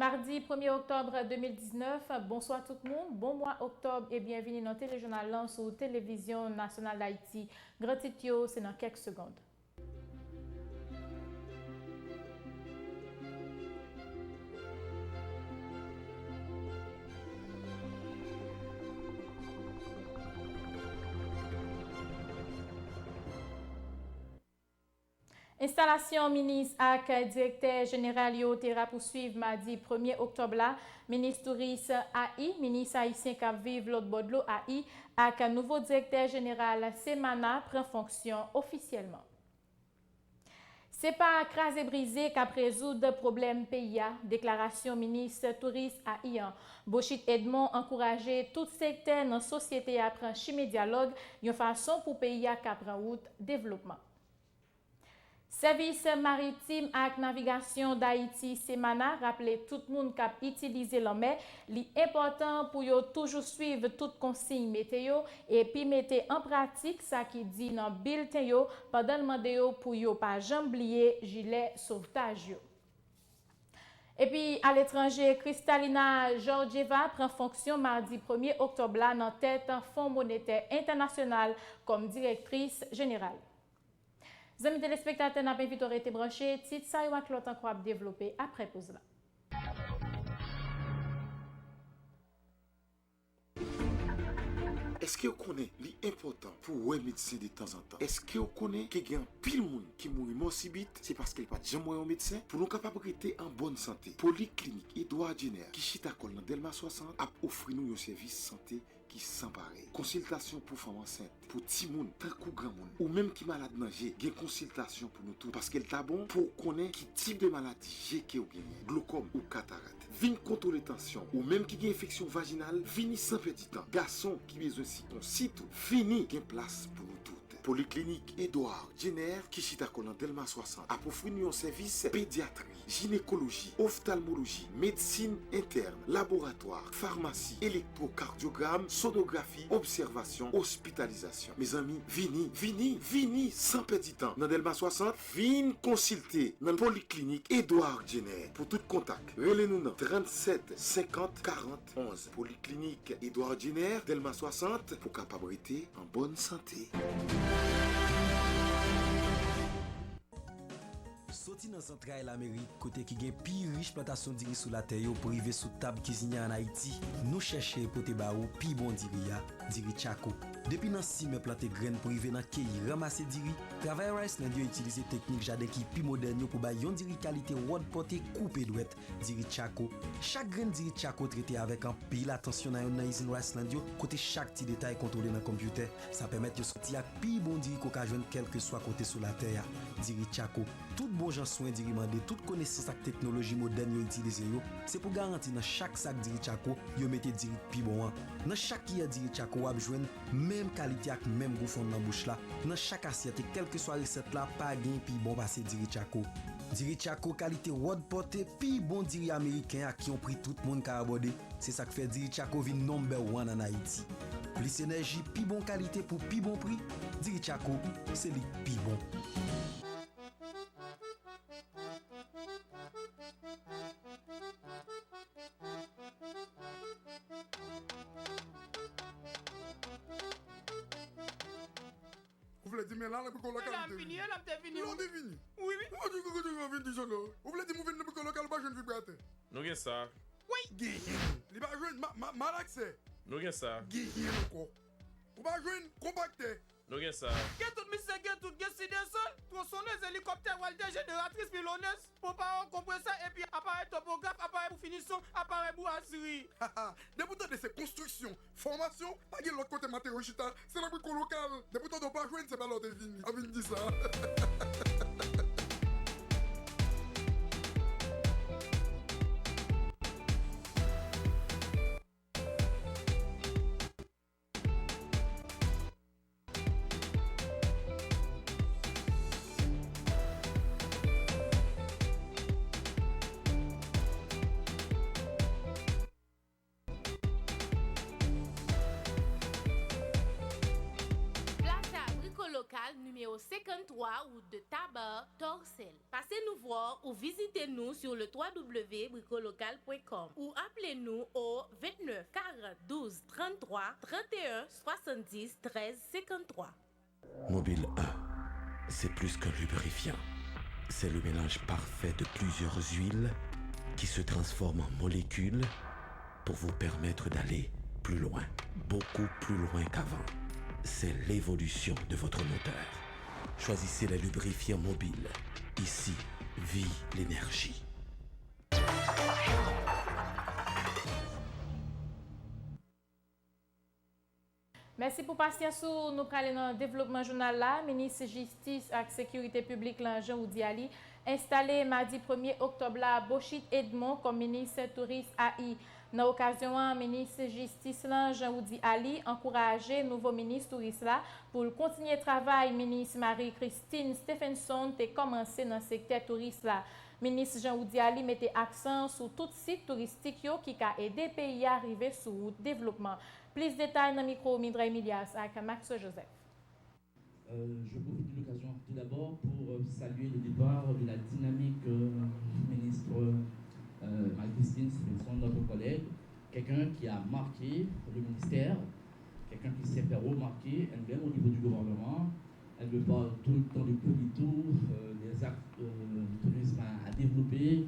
Mardi 1er octobre 2019, bonsoir tout le monde, bon mois octobre et bienvenue dans le téléjournal sur Télévision nationale d'Haïti. Grand titre, c'est dans quelques secondes. Installation ministre ak directeur général yo tera poursuivre mardi 1er octobre là, ministre touriste AI, ministre haïtien qui vivent l'autre bord de l'eau AI ak nouveau directeur général Semana prend fonction officiellement. C'est pas craser brisé qu'a résoudre problème pays, déclaration ministre touriste AI. Bochit Edmond encourager tout secteur dans société à prendre chemin dialogue, une façon pour pays à prendre route développement. Service maritime et navigation d'Haïti Semana rappelé tout le monde qui utilise la mer, l'important pour yo toujours suivre toutes consignes météo et puis mettre en pratique ça qui dit dans bulletin yo pendant demander yo pour yo pas jamais oublier gilet sauvetage yo. Et puis à l'étranger, Kristalina Georgieva prend fonction mardi 1er octobre là dans tête Fonds monétaire international comme directrice générale. Amis téléspectateurs, n'a pas invité à rester branché. Titre ça, y a l'autre encore développer après pause là. Est-ce que vous connaissez l'important pour ouais médecin de temps en temps? Est-ce que vous connaissez qu'il y a un pile monde qui mourit morsibite? C'est parce qu'il n'y a pas de jamais un médecin. Pour nous capables de rester en bonne santé, Polyclinique Edouard Jenner, qui chita dans Delma 60, a offert nous un service santé qui sans pareil. Consultation pour femmes enceintes, pour petits monde, tant que grand monde, ou même qui malade nager, il y a consultation pour nous tous. Parce qu'elle t'a bon pour connaître qui type de maladie j'ai qui ou bien, glaucome ou cataracte. Vin contrôler tension, ou même qui a infection vaginale, vini sans petit temps. Garçon qui besoin si ton site, fini, il y a place pour nous tous. Polyclinique Edouard Jenner, Kishita Konan Delma 60, a offert un service pédiatrie, gynécologie, ophtalmologie, médecine interne, laboratoire, pharmacie, électrocardiogramme, sonographie, observation, hospitalisation. Mes amis, vini, sans petit temps. Dans Delma 60, vin consulter dans Polyclinique Edouard Jenner. Pour tout contact, relez-nous dans 37 50 40 11. Polyclinique Edouard Jenner, Delma 60, pour capacité en bonne santé. Sorti dans central l'Amérique, côté qui gagne plus riche plantation diri sous la terre pour arriver sous table cuisinier en Haïti, nous chercher pour te baou pi bon diri Chaco. Depuis nan 6 mai planter graines pour arriver dans cueillir ramasser diri, travailleur Iceland utiliser technique jardin qui pi moderne pour ba yon diri qualité wad porté coupé douette diri Chaco. Chaque graine diri Chaco traité avec un pile attention dans une usine Iceland côté chaque petit détail contrôlé dans computer, ça permet de sortir avec pi bon diri qu'on ka joindre quel que soit côté sous la terre. Diri Chaco, tout bon gens soin diri mandé, toute connaissance ak technologie moderne yo utiliser yo, c'est pour garantir dans chaque sac diri Chaco, yo mette diri pi bon. Dans chaque qui a diri Chaco wab joindre même qualité avec même goût fond dans bouche là. Dans chaque assiette, quelle que soit recette là, pas gain pi bon passer diri Chaco. Diri Chaco qualité wad porté pi bon diri américain à qui ont pris tout le monde ka aborder. C'est ça qui fait diri Chaco vin number 1 en Haïti. Plus énergie, pi bon qualité pour pi bon prix. Diri Chaco, c'est li pi bon. Vous voulez dire, mais là, le local. Elle a fini. Non, t'es fini. Oui. Vous voulez dire, vous voulez dire, le local, pas jeune vibrateur. Nous avons ça. Oui. Il va jouer mal accès. Nous avons ça. Guéhin encore. Vous va jouer compacté. Nous avons ça. Get tout, monsieur, get tout, get si descend. Tronçonneuse, hélicoptère, Walter, génératrice, pilonneuse, pompe compresseur, et puis appareil topographe, appareil pour finition, appareil boiserie. Député de ces constructions, formation, pas de l'autre côté matériau chita, c'est la brico local. Député de pas jouer, c'est pas l'autre fini. Avec dit ça. Numéro 5 53 ou de tabac, Torcel. Passez nous voir ou visitez-nous sur le www.bricolocal.com ou appelez-nous au 29 40 12 33 31 70 13 53. Mobile 1, c'est plus qu'un lubrifiant. C'est le mélange parfait de plusieurs huiles qui se transforment en molécules pour vous permettre d'aller plus loin, beaucoup plus loin qu'avant. C'est l'évolution de votre moteur. Choisissez les lubrifiants mobiles. Ici vit l'énergie. Merci pour patience. Nous parlons dans le développement journal là. Ministre Justice et Sécurité publique Jean-Oudi Ali installé mardi 1er octobre là Bochit Edmond comme ministre touriste AI. Dans l'occasion, ministre Justice Jean-Oudi Ali encouragé nouveau ministre touriste là pour continuer le travail. Ministre Marie-Christine Stephenson a commencé dans le secteur touriste là. Ministre Jean-Oudi Ali mettait accent sur tout site touristique qui a aidé le pays à arriver sur le développement. Plus de détails dans le micro Midra Emilias avec Max Joseph. Je profite de l'occasion tout d'abord pour saluer le départ de la dynamique ministre Marie-Christine Stephenson, notre collègue, quelqu'un qui a marqué le ministère, quelqu'un qui s'est fait remarquer elle-même au niveau du gouvernement. Elle me parle tout le temps de polito, des actes de tourisme à développer.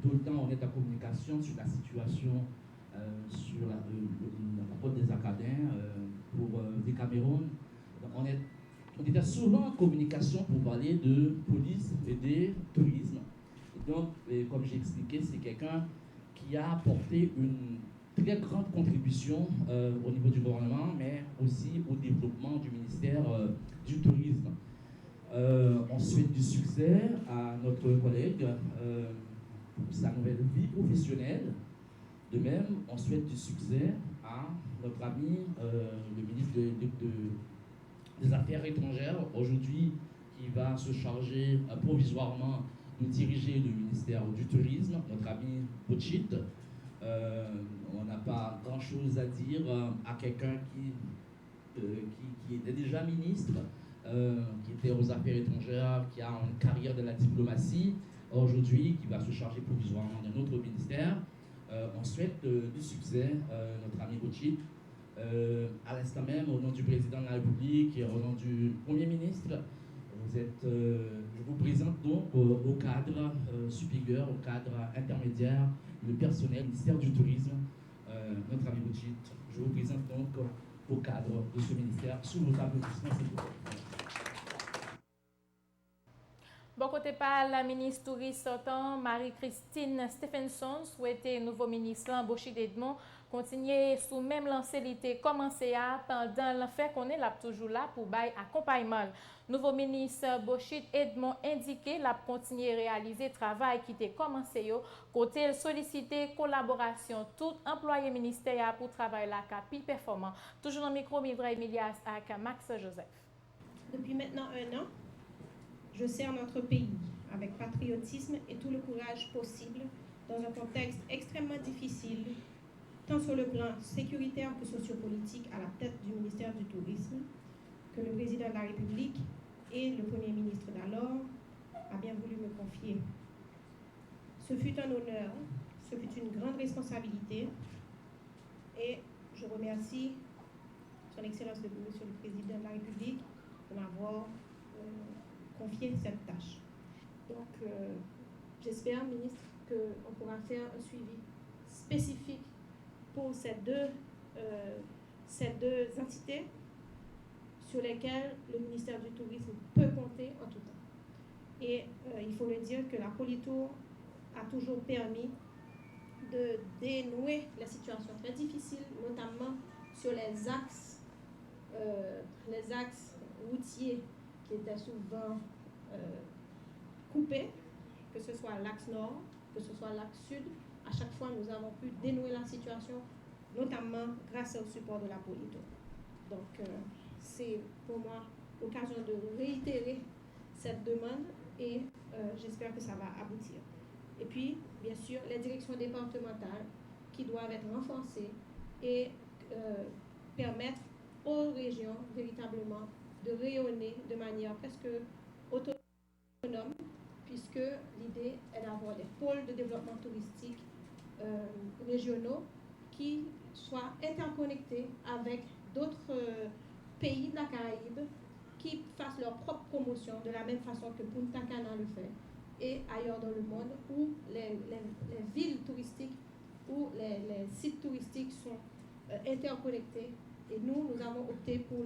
Tout le temps, on est en communication sur la situation, sur la côte des Acadiens pour des Cameroun. On était souvent en communication pour parler de police et de tourisme. Et donc, comme j'ai expliqué, c'est quelqu'un qui a apporté une très grande contribution au niveau du gouvernement, mais aussi au développement du ministère du tourisme. On souhaite du succès à notre collègue pour sa nouvelle vie professionnelle. De même, on souhaite du succès à notre ami, le ministre des Affaires étrangères, aujourd'hui, qui va se charger provisoirement de diriger le ministère du Tourisme, notre ami Bochit. On n'a pas grand-chose à dire à quelqu'un qui était déjà ministre, qui était aux Affaires étrangères, qui a une carrière de la diplomatie, aujourd'hui, qui va se charger provisoirement d'un autre ministère. On souhaite du succès, notre ami Bochit. À l'instant même, au nom du président de la République et au nom du Premier ministre, je vous présente donc au cadre supérieur, au cadre intermédiaire, le personnel du ministère du Tourisme, notre ami Bochit. Je vous présente donc au cadre de ce ministère sous vos applaudissements, s'il vous plaît. Bon côté par la ministre touriste sortant, Marie-Christine Stephenson souhaitait nouveau ministre Bochit Edmond continuer sous même lancé l'été commencé à pendant le fait qu'on est là toujours là pour bail accompagnement. Nouveau ministre Bochit Edmond indiqué la continuer réaliser travail qui était commencé côté solliciter collaboration tout employé ministère pour travailler la capi performant. Toujours dans le micro Midra Emilias avec Max Joseph. Depuis maintenant 1 an, je sers notre pays avec patriotisme et tout le courage possible dans un contexte extrêmement difficile, tant sur le plan sécuritaire que sociopolitique, à la tête du ministère du Tourisme, que le président de la République et le Premier ministre d'alors a bien voulu me confier. Ce fut un honneur, ce fut une grande responsabilité et je remercie Son Excellence Monsieur le Président de la République de m'avoir confié cette tâche. Donc, j'espère, ministre, qu'on pourra faire un suivi spécifique pour ces deux entités sur lesquelles le ministère du Tourisme peut compter en tout temps. Et il faut le dire que la Politour a toujours permis de dénouer les situations très difficiles, notamment sur les axes routiers qui étaient souvent coupés, que ce soit l'axe nord, que ce soit l'axe sud. À chaque fois, nous avons pu dénouer la situation, notamment grâce au support de la Politour. Donc, c'est pour moi l'occasion de réitérer cette demande et j'espère que ça va aboutir. Et puis, bien sûr, les directions départementales qui doivent être renforcées et permettre aux régions véritablement de rayonner de manière presque autonome, puisque l'idée est d'avoir des pôles de développement touristique régionaux qui soient interconnectés avec d'autres pays de la Caraïbe, qui fassent leur propre promotion de la même façon que Punta Cana le fait, et ailleurs dans le monde, où les villes touristiques, où les sites touristiques sont interconnectés. Et nous avons opté pour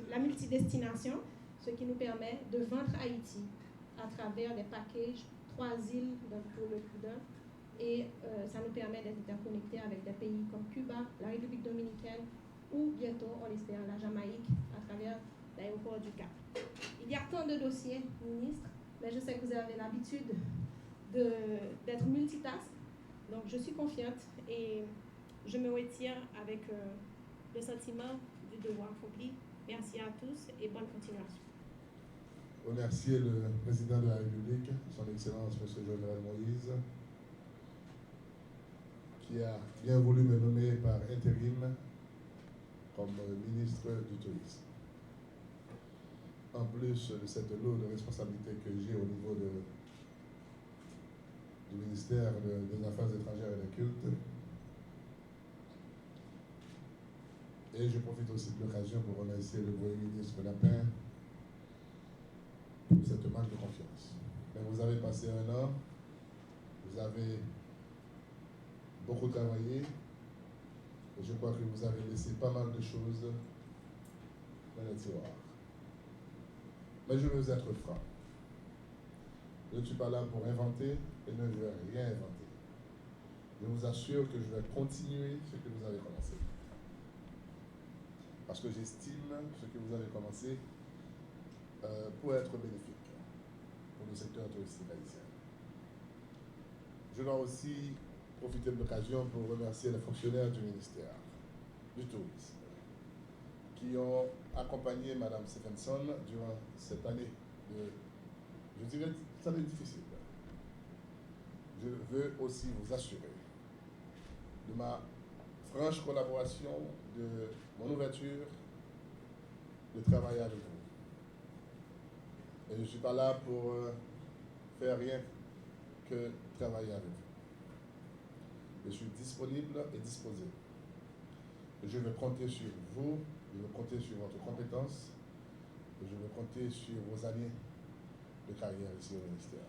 la multidestination, ce qui nous permet de vendre Haïti à travers des packages, 3 îles pour le prix d'un, et ça nous permet d'être interconnectés avec des pays comme Cuba, la République dominicaine, ou bientôt, on espère, la Jamaïque, à travers l'aéroport du Cap. Il y a tant de dossiers, ministre, mais je sais que vous avez l'habitude d'être multitask, donc je suis confiante et je me retire avec le sentiment du devoir accompli. Merci à tous et bonne continuation. Remercier le président de la République, son Excellence M. Jovenel Moïse, qui a bien voulu me nommer par intérim comme ministre du Tourisme. En plus de cette lourde responsabilité que j'ai au niveau du ministère des Affaires étrangères et des Cultes, et je profite aussi de l'occasion pour remercier le Premier ministre Lapin pour cette marque de confiance. Mais vous avez passé un an, vous avez beaucoup travaillé, et je crois que vous avez laissé pas mal de choses dans les tiroirs. Mais je veux être franc. Je ne suis pas là pour inventer et ne veux rien inventer. Je vous assure que je vais continuer ce que vous avez commencé. Parce que j'estime ce que vous avez commencé pour être bénéfique pour le secteur touristique haïtien. Je dois aussi profiter de l'occasion pour remercier les fonctionnaires du ministère du Tourisme qui ont accompagné Mme Stephenson durant cette année je dirais, cette année difficile. Je veux aussi vous assurer de ma franche collaboration, de mon ouverture de travailler avec vous. Et je ne suis pas là pour faire rien que travailler avec vous. Je suis disponible et disposé. Et je veux compter sur vous, je veux compter sur votre compétence, et je veux compter sur vos années de carrière ici au ministère.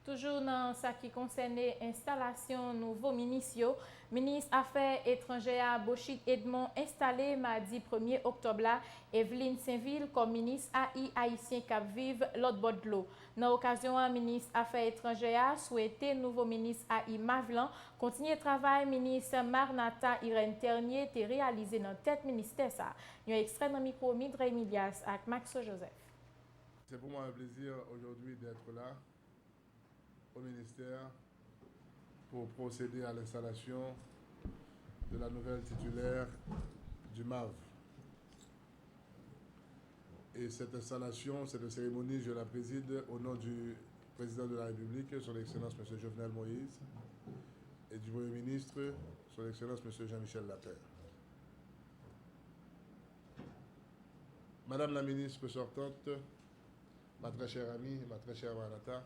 Toujours dans ce qui concerne l'installation nouveau ministre, ministre Affaires étrangères Bochit Edmond installé mardi 1er octobre Evelyne Saint-Ville comme ministre AI haïtien Cap Vive l'autre bord de l'eau. Dans l'occasion, ministre Affaires étrangères souhaité nouveau ministre AI Mavlan continuer le travail ministre Marnata Irène Ternier te réalisé dans tête ministère ça. Un extrait dans micro Midre Milias avec Max Joseph. C'est pour moi un plaisir aujourd'hui d'être là au ministère pour procéder à l'installation de la nouvelle titulaire du MAV. Et cette installation, cette cérémonie, je la préside au nom du président de la République, son Excellence M. Jovenel Moïse, et du Premier ministre, son Excellence M. Jean-Michel Lapin. Madame la ministre sortante, ma très chère amie, ma très chère Marnata,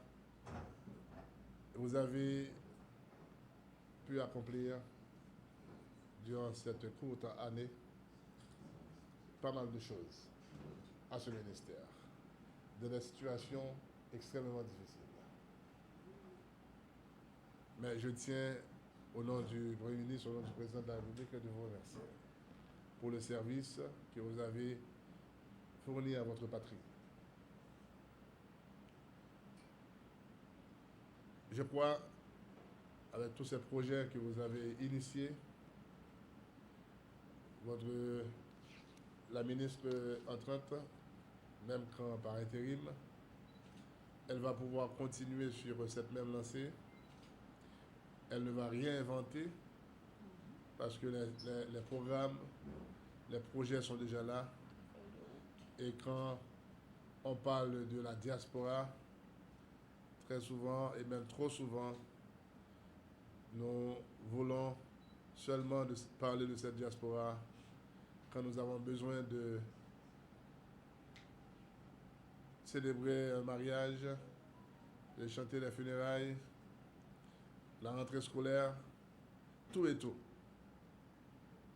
vous avez pu accomplir durant cette courte année pas mal de choses à ce ministère, de des situations extrêmement difficiles. Mais je tiens, au nom du Premier ministre, au nom du Président de la République, de vous remercier pour le service que vous avez fourni à votre patrie. Je crois, avec tous ces projets que vous avez initiés, la ministre entrante, même quand par intérim, elle va pouvoir continuer sur cette même lancée. Elle ne va rien inventer parce que les programmes, les projets sont déjà là. Et quand on parle de la diaspora, très souvent et même trop souvent, nous voulons seulement de parler de cette diaspora quand nous avons besoin de célébrer un mariage, de chanter les funérailles, la rentrée scolaire, tout et tout.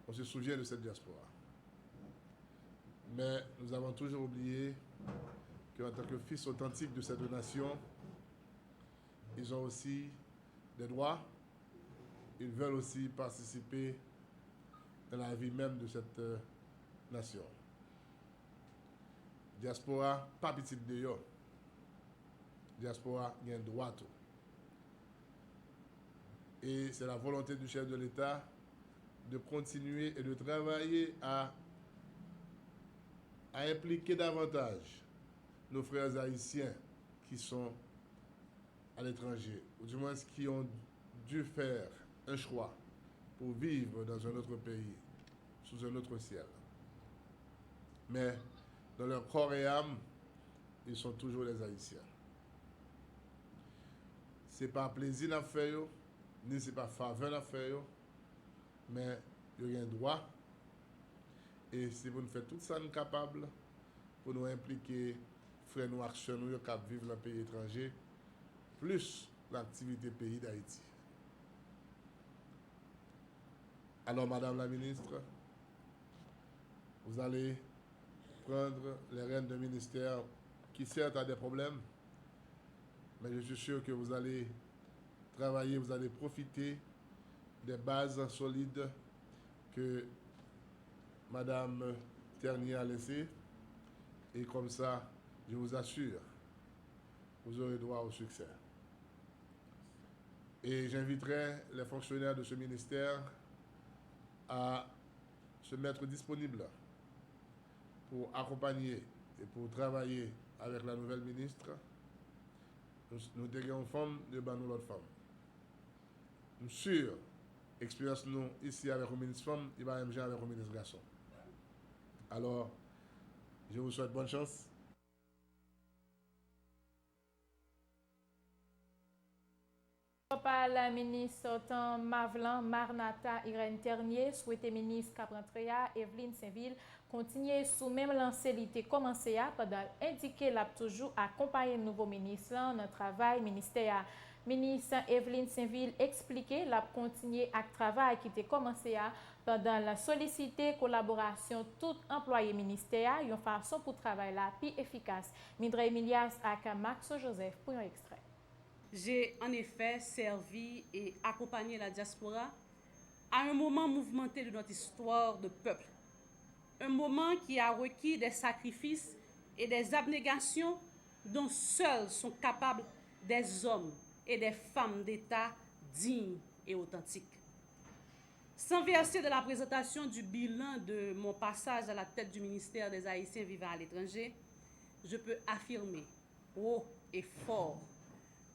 On se souvient de cette diaspora. Mais nous avons toujours oublié qu'en tant que fils authentiques de cette nation, ils ont aussi des droits. Ils veulent aussi participer dans la vie même de cette nation. Diaspora, pas petit de yo. Diaspora, il y a un droit tout. Et c'est la volonté du chef de l'État de continuer et de travailler à impliquer davantage nos frères haïtiens qui sont à l'étranger, ou du moins qui ont dû faire un choix pour vivre dans un autre pays, sous un autre ciel. Mais dans leur corps et âme, ils sont toujours les Haïtiens. Ce n'est pas plaisir à faire, ni ce n'est pas faveur à faire, mais il y a un droit. Et si vous nous faites tout ça, nous sommes capables pour nous impliquer, frères noirs, qui vivent dans le pays étranger, plus l'activité pays d'Haïti. Alors, Madame la Ministre, vous allez prendre les rênes d'un ministère qui certes a des problèmes, mais je suis sûr que vous allez travailler, vous allez profiter des bases solides que Madame Ternier a laissées. Et comme ça, je vous assure, vous aurez droit au succès. Et j'inviterai les fonctionnaires de ce ministère à se mettre disponibles pour accompagner et pour travailler avec la nouvelle ministre. Nous dégageons femmes de nous l'autre femme. Nous sûr, expérience nous ici avec le ministre femme, il va même gérer avec le ministre garçon. Alors, je vous souhaite bonne chance. Par la ministre sortant Mavlan Marnata Irène Ternier, souhaité ministre Caprantrea Evelyne Saint-Ville, continuer sous même l'ancienneté commencé à pendant indiquer l'a toujours accompagner le nouveau ministre dans le travail ministère. Ministre Evelyne Saint-Ville expliqué l'a continuer à travail qui était commencé à pendant la solliciter collaboration tout employé ministère une façon pour travailler là plus efficace. Mindre Emilias à Max Joseph pour un extrait. J'ai en effet servi et accompagné la diaspora à un moment mouvementé de notre histoire de peuple. Un moment qui a requis des sacrifices et des abnégations dont seuls sont capables des hommes et des femmes d'État dignes et authentiques. Sans verser de la présentation du bilan de mon passage à la tête du ministère des Haïtiens vivant à l'étranger, je peux affirmer haut et fort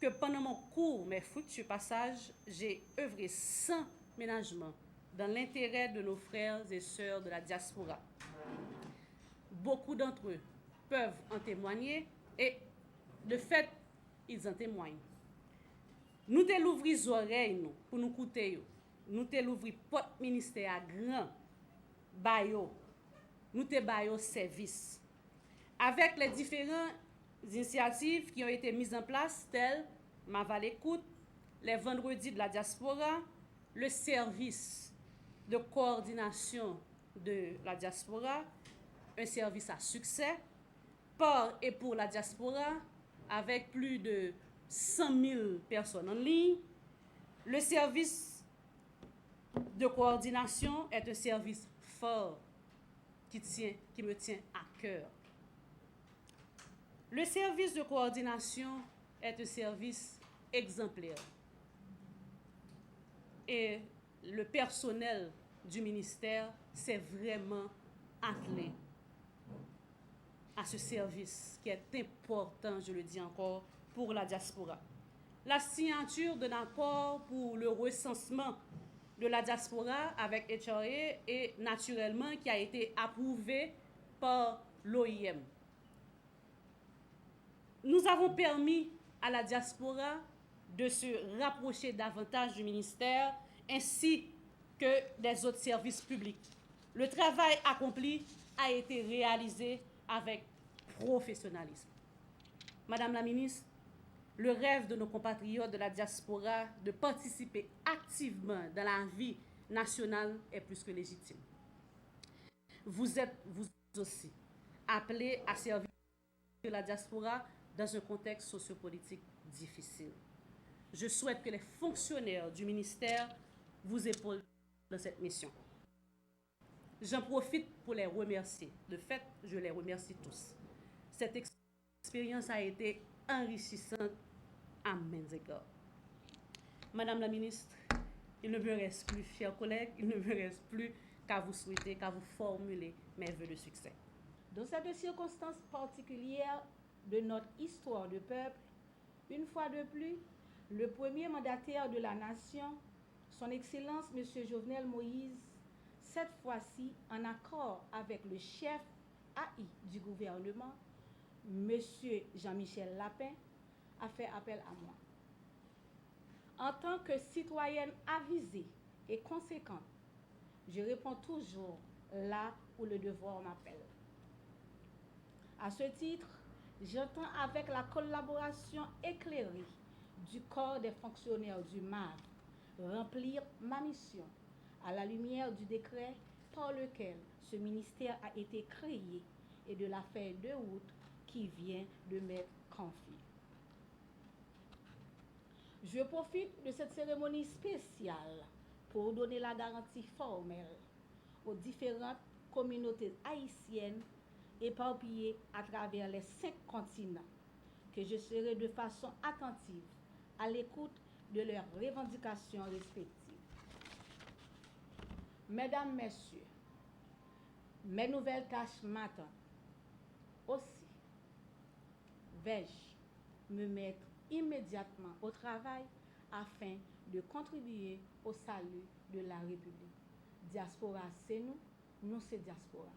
que pendant mon court mais fructueux passage, j'ai œuvré sans ménagement dans l'intérêt de nos frères et sœurs de la diaspora. Beaucoup d'entre eux peuvent en témoigner et, de fait, ils en témoignent. Nous te l'ouvrir les oreilles pour nous écouter. Nous te l'ouvrir porte ministère grand, bayo. Nous te bayo service. Avec les différents initiatives qui ont été mises en place, telles Ma Val Écoute, les vendredis de la diaspora, le service de coordination de la diaspora, un service à succès, par et pour la diaspora, avec plus de 100 000 personnes en ligne. Le service de coordination est un service fort qui me tient à cœur. Le service de coordination est un service exemplaire. Et le personnel du ministère s'est vraiment attelé à ce service qui est important, je le dis encore, pour la diaspora. La signature d'un accord pour le recensement de la diaspora avec HRA et naturellement qui a été approuvé par l'OIM. Nous avons permis à la diaspora de se rapprocher davantage du ministère ainsi que des autres services publics. Le travail accompli a été réalisé avec professionnalisme. Madame la ministre, le rêve de nos compatriotes de la diaspora de participer activement dans la vie nationale est plus que légitime. Vous êtes, vous aussi, appelés à servir la diaspora dans un contexte sociopolitique difficile. Je souhaite que les fonctionnaires du ministère vous épaulent dans cette mission. J'en profite pour les remercier. De fait, je les remercie tous. Cette expérience a été enrichissante à maints égards. Madame la ministre, il ne me reste plus, chers collègues, il ne me reste plus qu'à vous souhaiter, qu'à vous formuler mes vœux de succès. Dans cette circonstance particulière de notre histoire de peuple, une fois de plus, le premier mandataire de la nation, son Excellence M. Jovenel Moïse, cette fois-ci en accord avec le chef AI du gouvernement, M. Jean-Michel Lapin, a fait appel à moi. En tant que citoyenne avisée et conséquente, je réponds toujours là où le devoir m'appelle. À ce titre, j'entends avec la collaboration éclairée du corps des fonctionnaires du MAV remplir ma mission à la lumière du décret par lequel ce ministère a été créé et de la feuille de route qui vient de m'être confiée. Je profite de cette cérémonie spéciale pour donner la garantie formelle aux différentes communautés haïtiennes éparpillées à travers les 5 continents que je serai de façon attentive à l'écoute de leurs revendications respectives. Mesdames, Messieurs, mes nouvelles tâches m'attendent. Aussi, vais-je me mettre immédiatement au travail afin de contribuer au salut de la République. Diaspora, c'est nous, nous c'est diaspora.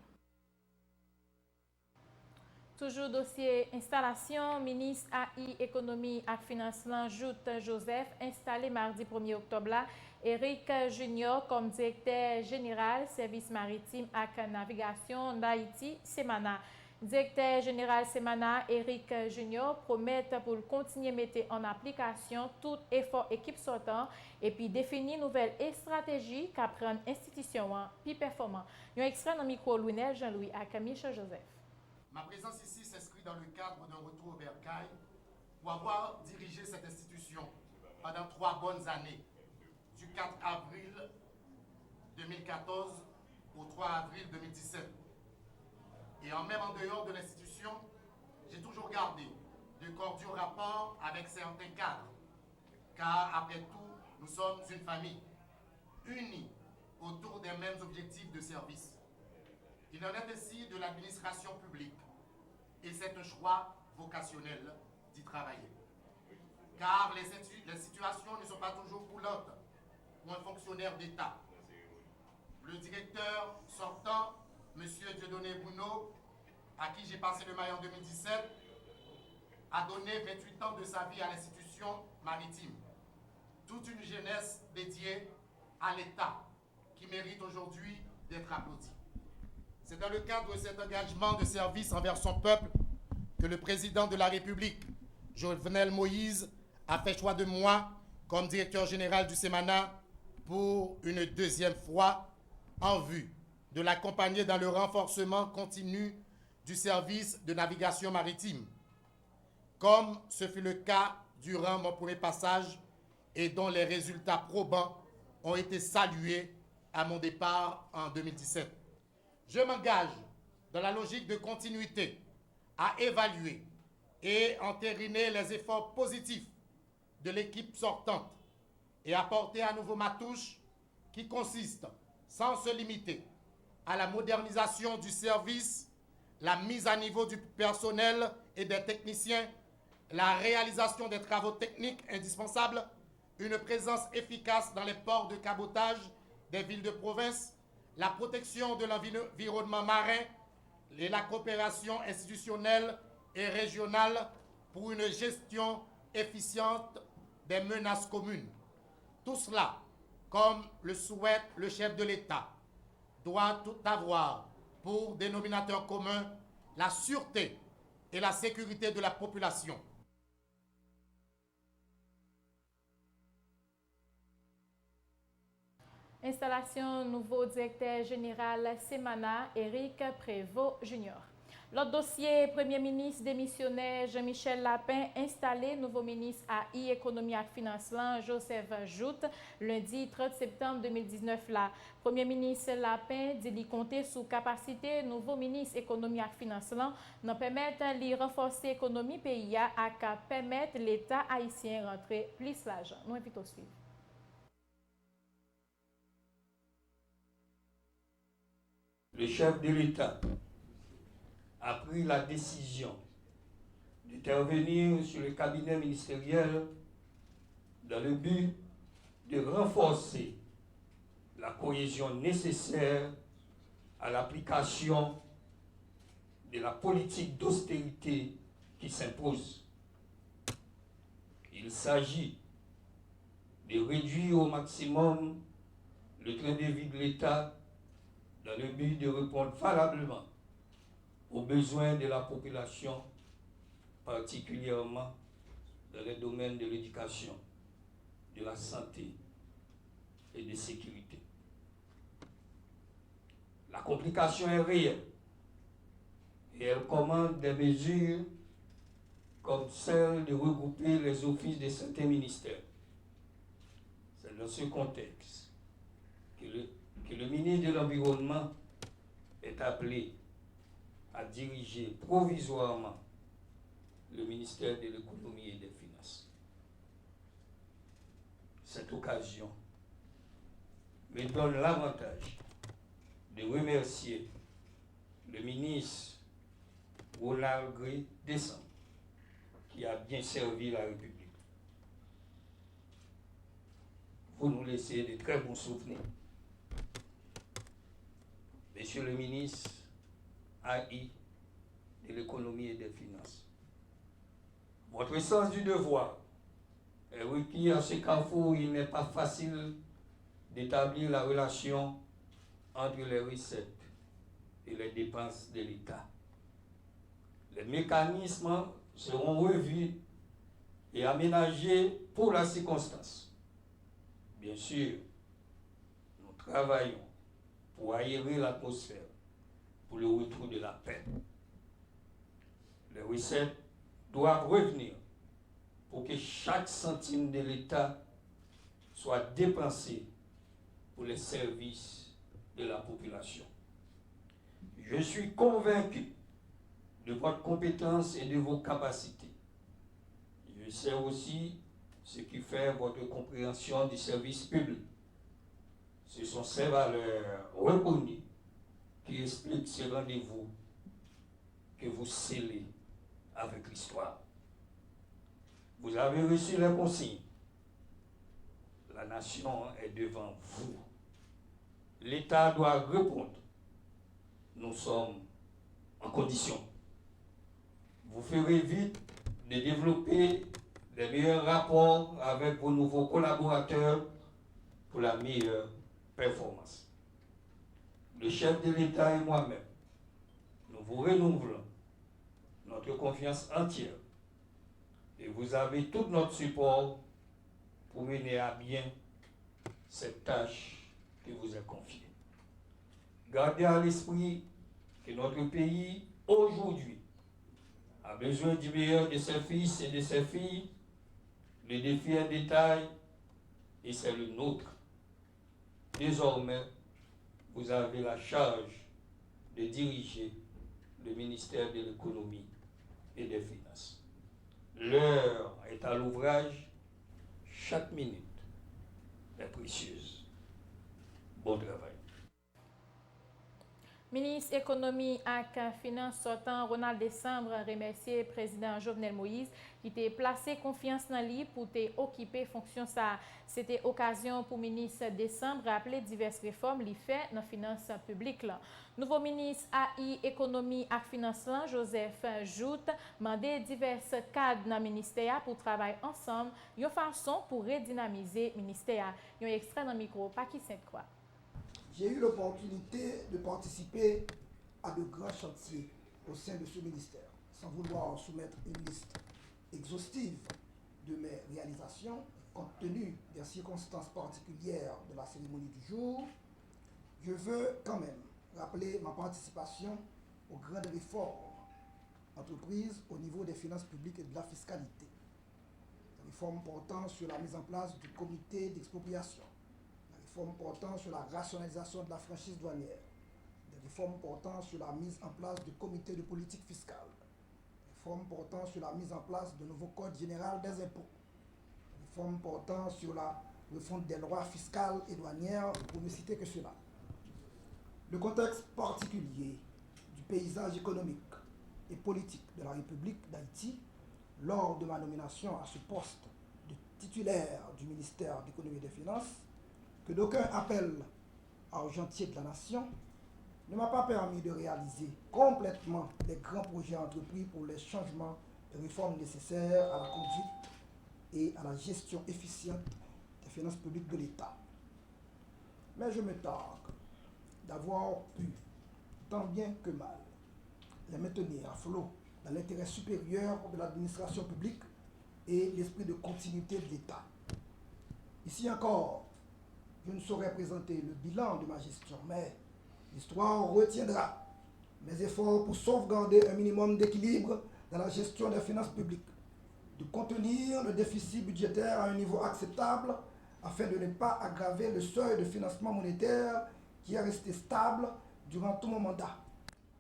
Toujours dossier installation, ministre AI, économie et financement Joute Joseph, installé mardi 1er octobre là, Eric Junior comme directeur général service maritime et navigation d'Haïti, Semana. Directeur général Semana, Eric Junior, promet pour continuer à mettre en application tout effort équipe sortant et puis définir une nouvelle stratégie qu'à prendre institution plus performant. Un extrait dans le micro Louinel Jean-Louis à Camille Joseph. Ma présence ici s'inscrit dans le cadre d'un retour au bercail pour avoir dirigé cette institution pendant 3 bonnes années, du 4 avril 2014 au 3 avril 2017. Et même en dehors de l'institution, j'ai toujours gardé de cordiaux rapports avec certains cadres, car après tout, nous sommes une famille, unie autour des mêmes objectifs de service. Il en est ainsi de l'administration publique, et c'est un choix vocationnel d'y travailler. Car les situations ne sont pas toujours coulantes pour un fonctionnaire d'État. Le directeur sortant, M. Dieudonné Bouno, à qui j'ai passé le mail en 2017, a donné 28 ans de sa vie à l'institution maritime. Toute une jeunesse dédiée à l'État qui mérite aujourd'hui d'être applaudie. C'est dans le cadre de cet engagement de service envers son peuple que le président de la République, Jovenel Moïse, a fait choix de moi comme directeur général du Semana pour une deuxième fois en vue de l'accompagner dans le renforcement continu du service de navigation maritime, comme ce fut le cas durant mon premier passage et dont les résultats probants ont été salués à mon départ en 2017. Je m'engage dans la logique de continuité à évaluer et entériner les efforts positifs de l'équipe sortante et apporter à nouveau ma touche qui consiste, sans se limiter, à la modernisation du service, la mise à niveau du personnel et des techniciens, la réalisation des travaux techniques indispensables, une présence efficace dans les ports de cabotage des villes de province, la protection de l'environnement marin et la coopération institutionnelle et régionale pour une gestion efficiente des menaces communes. Tout cela comme le souhaite le chef de l'État, doit tout avoir pour dénominateur commun la sûreté et la sécurité de la population. Installation nouveau directeur général Semana, Éric Prévost Jr. L'autre dossier, Premier ministre démissionnaire Jean-Michel Lapin installé nouveau ministre à Économie et Finances, Joseph Joute, lundi 30 septembre 2019. Là, Premier ministre Lapin dit qu'il comptait sous capacité nouveau ministre Économie et Finances, nous permettre de renforcer l'économie pays à permettre l'État haïtien rentrer plus l'argent. Nous invitons suivre. Le chef de l'État a pris la décision d'intervenir sur le cabinet ministériel dans le but de renforcer la cohésion nécessaire à l'application de la politique d'austérité qui s'impose. Il s'agit de réduire au maximum le train de vie de l'État dans le but de répondre valablement aux besoins de la population, particulièrement dans les domaines de l'éducation, de la santé et de sécurité. La complication est réelle et elle commande des mesures comme celle de regrouper les offices de certains ministères. C'est dans ce contexte que le ministre de l'Environnement est appelé à diriger provisoirement le ministère de l'Économie et des Finances. Cette occasion me donne l'avantage de remercier le ministre Ronald Gray Descamps, qui a bien servi la République. Vous nous laissez de très bons souvenirs. Monsieur le ministre AI de l'Économie et des Finances, votre sens du devoir est requis à ce carrefour où il n'est pas facile d'établir la relation entre les recettes et les dépenses de l'État. Les mécanismes seront revus et aménagés pour la circonstance. Bien sûr, nous travaillons pour aérer l'atmosphère, pour le retour de la paix. Les recettes doivent revenir pour que chaque centime de l'État soit dépensé pour les services de la population. Je suis convaincu de votre compétence et de vos capacités. Je sais aussi ce qui fait votre compréhension du service public. Ce sont ces valeurs reconnues qui expliquent ce rendez-vous que vous scellez avec l'histoire. Vous avez reçu les consignes. La nation est devant vous. L'État doit répondre. Nous sommes en condition. Vous ferez vite de développer les meilleurs rapports avec vos nouveaux collaborateurs pour la meilleure performance. Le chef de l'État et moi-même, nous vous renouvelons notre confiance entière et vous avez tout notre support pour mener à bien cette tâche qui vous est confiée. Gardez à l'esprit que notre pays, aujourd'hui, a besoin du meilleur de ses fils et de ses filles. Le défi est de taille et c'est le nôtre. Désormais, vous avez la charge de diriger le ministère de l'Économie et des Finances. L'heure est à l'ouvrage. Chaque minute est précieuse. Bon travail. Ministre économie et finance sortant Ronald Décembre remercié président Jovenel Moïse qui t'a placé confiance dans lui pour occuper fonction ça. C'était occasion pour ministre Décembre rappeler diverses réformes li fait dans finance publique là. Nouveau ministre AI économie et finance là, Joseph Jout mandé divers cadres dans ministère pour travailler ensemble une façon pour redynamiser ministère. Un extrait dans micro Paki Sainte-Croix. J'ai eu l'opportunité de participer à de grands chantiers au sein de ce ministère, sans vouloir soumettre une liste exhaustive de mes réalisations, compte tenu des circonstances particulières de la cérémonie du jour. Je veux quand même rappeler ma participation aux grandes réformes entreprises au niveau des finances publiques et de la fiscalité. Des réformes portant sur la mise en place du comité d'expropriation, réformes portant sur la rationalisation de la franchise douanière, des réformes portant sur la mise en place du comité de politique fiscale, des réformes portant sur la mise en place de nouveau code général des impôts, des réformes portant sur la refonte des lois fiscales et douanières, pour ne citer que cela. Le contexte particulier du paysage économique et politique de la République d'Haïti, lors de ma nomination à ce poste de titulaire du ministère de l'Économie et des Finances, que d'aucuns appellent argentier de la nation, ne m'a pas permis de réaliser complètement les grands projets entrepris pour les changements et réformes nécessaires à la conduite et à la gestion efficiente des finances publiques de l'État. Mais je me targue d'avoir pu, tant bien que mal, les maintenir à flot dans l'intérêt supérieur de l'administration publique et l'esprit de continuité de l'État. Ici encore, je ne saurais présenter le bilan de ma gestion, mais l'histoire retiendra mes efforts pour sauvegarder un minimum d'équilibre dans la gestion des finances publiques, de contenir le déficit budgétaire à un niveau acceptable afin de ne pas aggraver le seuil de financement monétaire qui est resté stable durant tout mon mandat.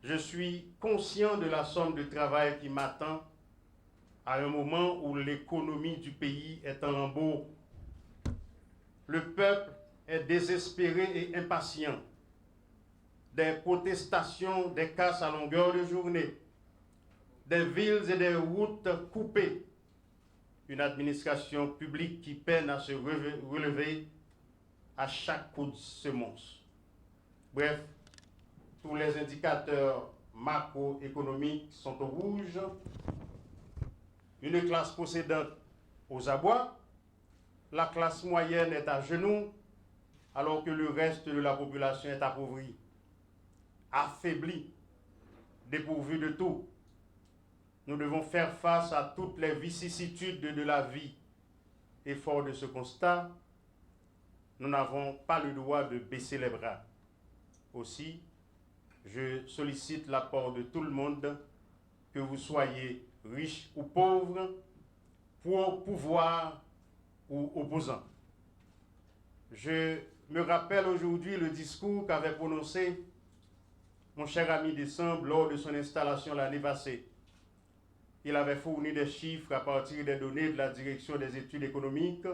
Je suis conscient de la somme de travail qui m'attend à un moment où l'économie du pays est en lambeaux. Le peuple est désespéré et impatient. Des protestations, des casses à longueur de journée, des villes et des routes coupées, une administration publique qui peine à se relever à chaque coup de semonce. Bref, tous les indicateurs macroéconomiques sont au rouge. Une classe possédante aux abois, la classe moyenne est à genoux, alors que le reste de la population est appauvrie, affaiblie, dépourvue de tout. Nous devons faire face à toutes les vicissitudes de la vie. Et fort de ce constat, nous n'avons pas le droit de baisser les bras. Aussi, je sollicite l'apport de tout le monde, que vous soyez riches ou pauvres, pour pouvoir ou opposants. Je me rappelle aujourd'hui le discours qu'avait prononcé mon cher ami Décembre lors de son installation l'année passée. Il avait fourni des chiffres à partir des données de la Direction des études économiques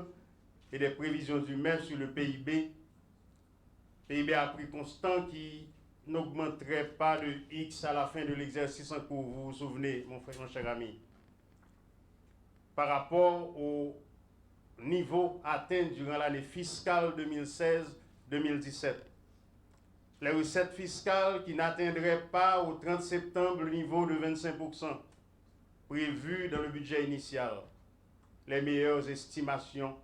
et des prévisions humaines sur le PIB. PIB à prix constant qui n'augmenterait pas de X à la fin de l'exercice en cours, vous vous souvenez, mon cher ami, par rapport au niveau atteint durant l'année fiscale 2016-2017. Les recettes fiscales qui n'atteindraient pas au 30 septembre le niveau de 25% prévu dans le budget initial. Les meilleures estimations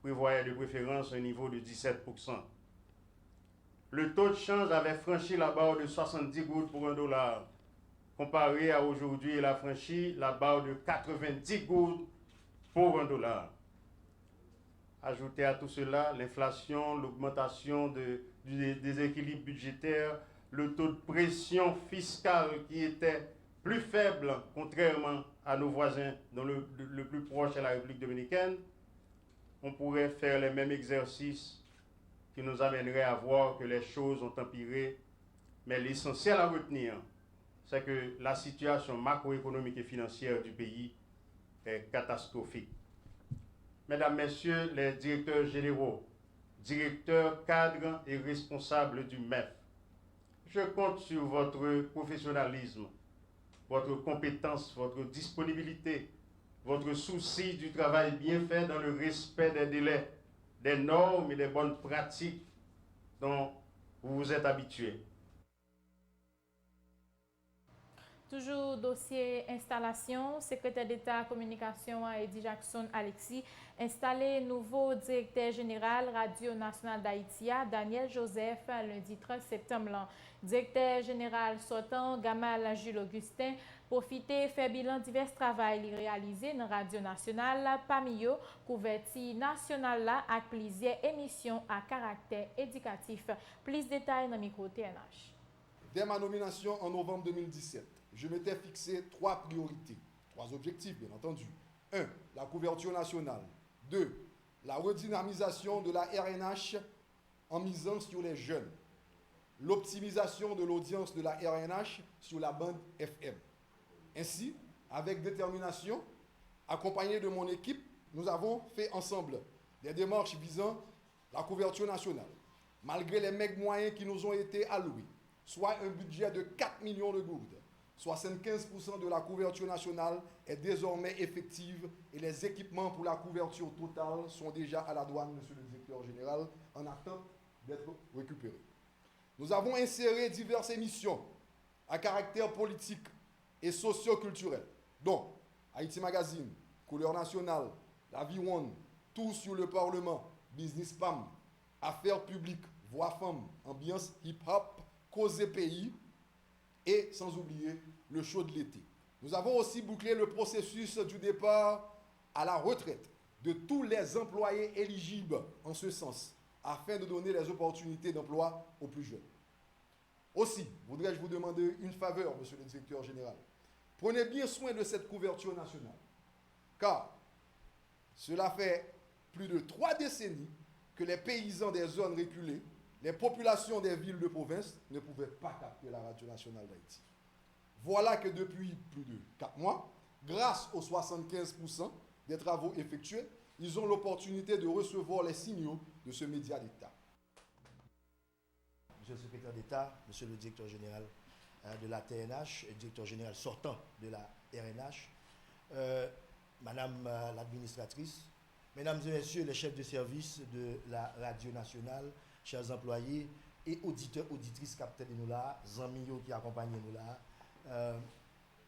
prévoyaient de préférence un niveau de 17%. Le taux de change avait franchi la barre de 70 gouttes pour $1, comparé à aujourd'hui, il a franchi la barre de 90 gouttes pour $1. Ajoutez à tout cela l'inflation, l'augmentation du déséquilibre budgétaire, le taux de pression fiscale qui était plus faible, contrairement à nos voisins dont le plus proche est la République dominicaine, on pourrait faire les mêmes exercices qui nous amènerait à voir que les choses ont empiré. Mais l'essentiel à retenir, c'est que la situation macroéconomique et financière du pays est catastrophique. Mesdames, Messieurs les directeurs généraux, directeurs, cadres et responsables du MEF, Je compte sur votre professionnalisme, votre compétence, votre disponibilité, votre souci du travail bien fait dans le respect des délais, des normes et des bonnes pratiques dont vous vous êtes habitués. Toujours dossier installation, secrétaire d'État communication Eddie Jackson Alexis, installé nouveau directeur général Radio Nationale d'Haïti, Daniel Joseph, lundi 30 septembre. Directeur général sortant, Gamal Jules Augustin, profité faire bilan divers travaux réalisés dans Radio Nationale, parmi eux, couverture nationale avec plusieurs émissions à caractère éducatif. Plus de détails dans le micro TNH. Dès ma nomination en novembre 2017, je m'étais fixé 3 priorités, 3 objectifs bien entendu. 1. La couverture nationale. 2. La redynamisation de la RNH en misant sur les jeunes. L'optimisation de l'audience de la RNH sur la bande FM. Ainsi, avec détermination, accompagné de mon équipe, nous avons fait ensemble des démarches visant la couverture nationale, malgré les maigres moyens qui nous ont été alloués, soit un budget de 4 millions de gourdes. 75% de la couverture nationale est désormais effective et les équipements pour la couverture totale sont déjà à la douane, monsieur le directeur général, en attente d'être récupérés. Nous avons inséré diverses émissions à caractère politique et socio-culturel, dont Haïti Magazine, Couleur Nationale, La Vie One, Tout sur le Parlement, Business PAM, Affaires publiques, Voix Femmes, Ambiance Hip-Hop, Cause Pays, et sans oublier le show de l'été. Nous avons aussi bouclé le processus du départ à la retraite de tous les employés éligibles en ce sens, afin de donner les opportunités d'emploi aux plus jeunes. Aussi, voudrais-je vous demander une faveur, monsieur le directeur général. Prenez bien soin de cette couverture nationale, car cela fait plus de 3 décennies que les paysans des zones reculées, les populations des villes de province ne pouvaient pas capter la Radio Nationale d'Haïti. Voilà que depuis plus de 4 mois, grâce aux 75% des travaux effectués, ils ont l'opportunité de recevoir les signaux de ce média d'État. Monsieur le secrétaire d'État, monsieur le directeur général de la TNH et directeur général sortant de la RNH, madame l'administratrice, mesdames et messieurs les chefs de service de la Radio Nationale, chers employés et auditeurs, auditrices capteurs de nous là, amis qui accompagnent nous là.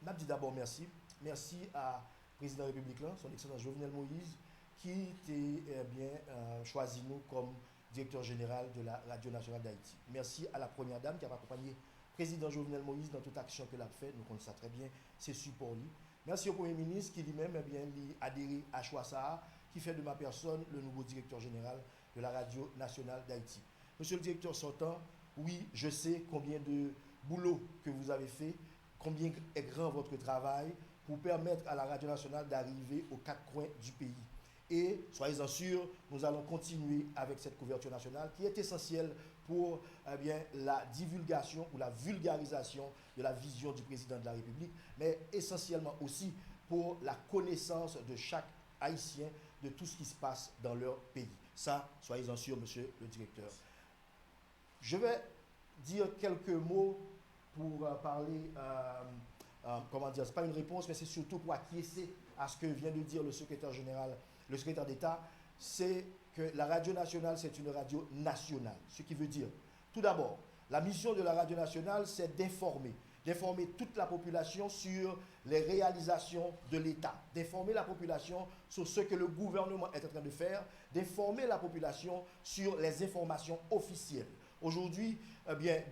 Je dis d'abord merci. Merci à président de la République, son excellence Jovenel Moïse, qui a choisi nous comme directeur général de la Radio Nationale d'Haïti. Merci à la première dame qui a accompagné le président Jovenel Moïse dans toute action qu'elle a faite. Nous connaissons ça très bien, c'est support lui. Merci au Premier ministre qui lui-même a adhéré à choix ça, qui fait de ma personne le nouveau directeur général de la Radio Nationale d'Haïti. Monsieur le directeur sortant, oui, je sais combien de boulot que vous avez fait, combien est grand votre travail pour permettre à la Radio Nationale d'arriver aux 4 coins du pays. Et soyez-en sûrs, nous allons continuer avec cette couverture nationale qui est essentielle pour la divulgation ou la vulgarisation de la vision du président de la République, mais essentiellement aussi pour la connaissance de chaque Haïtien de tout ce qui se passe dans leur pays. Ça, soyez-en sûrs, monsieur le directeur. Je vais dire quelques mots pour parler, comment dire, ce n'est pas une réponse, mais c'est surtout pour acquiescer à ce que vient de dire le secrétaire général, le secrétaire d'État, c'est que la Radio Nationale, c'est une radio nationale. Ce qui veut dire, tout d'abord, la mission de la Radio Nationale, c'est d'informer toute la population sur les réalisations de l'État, d'informer la population sur ce que le gouvernement est en train de faire, d'informer la population sur les informations officielles. Aujourd'hui,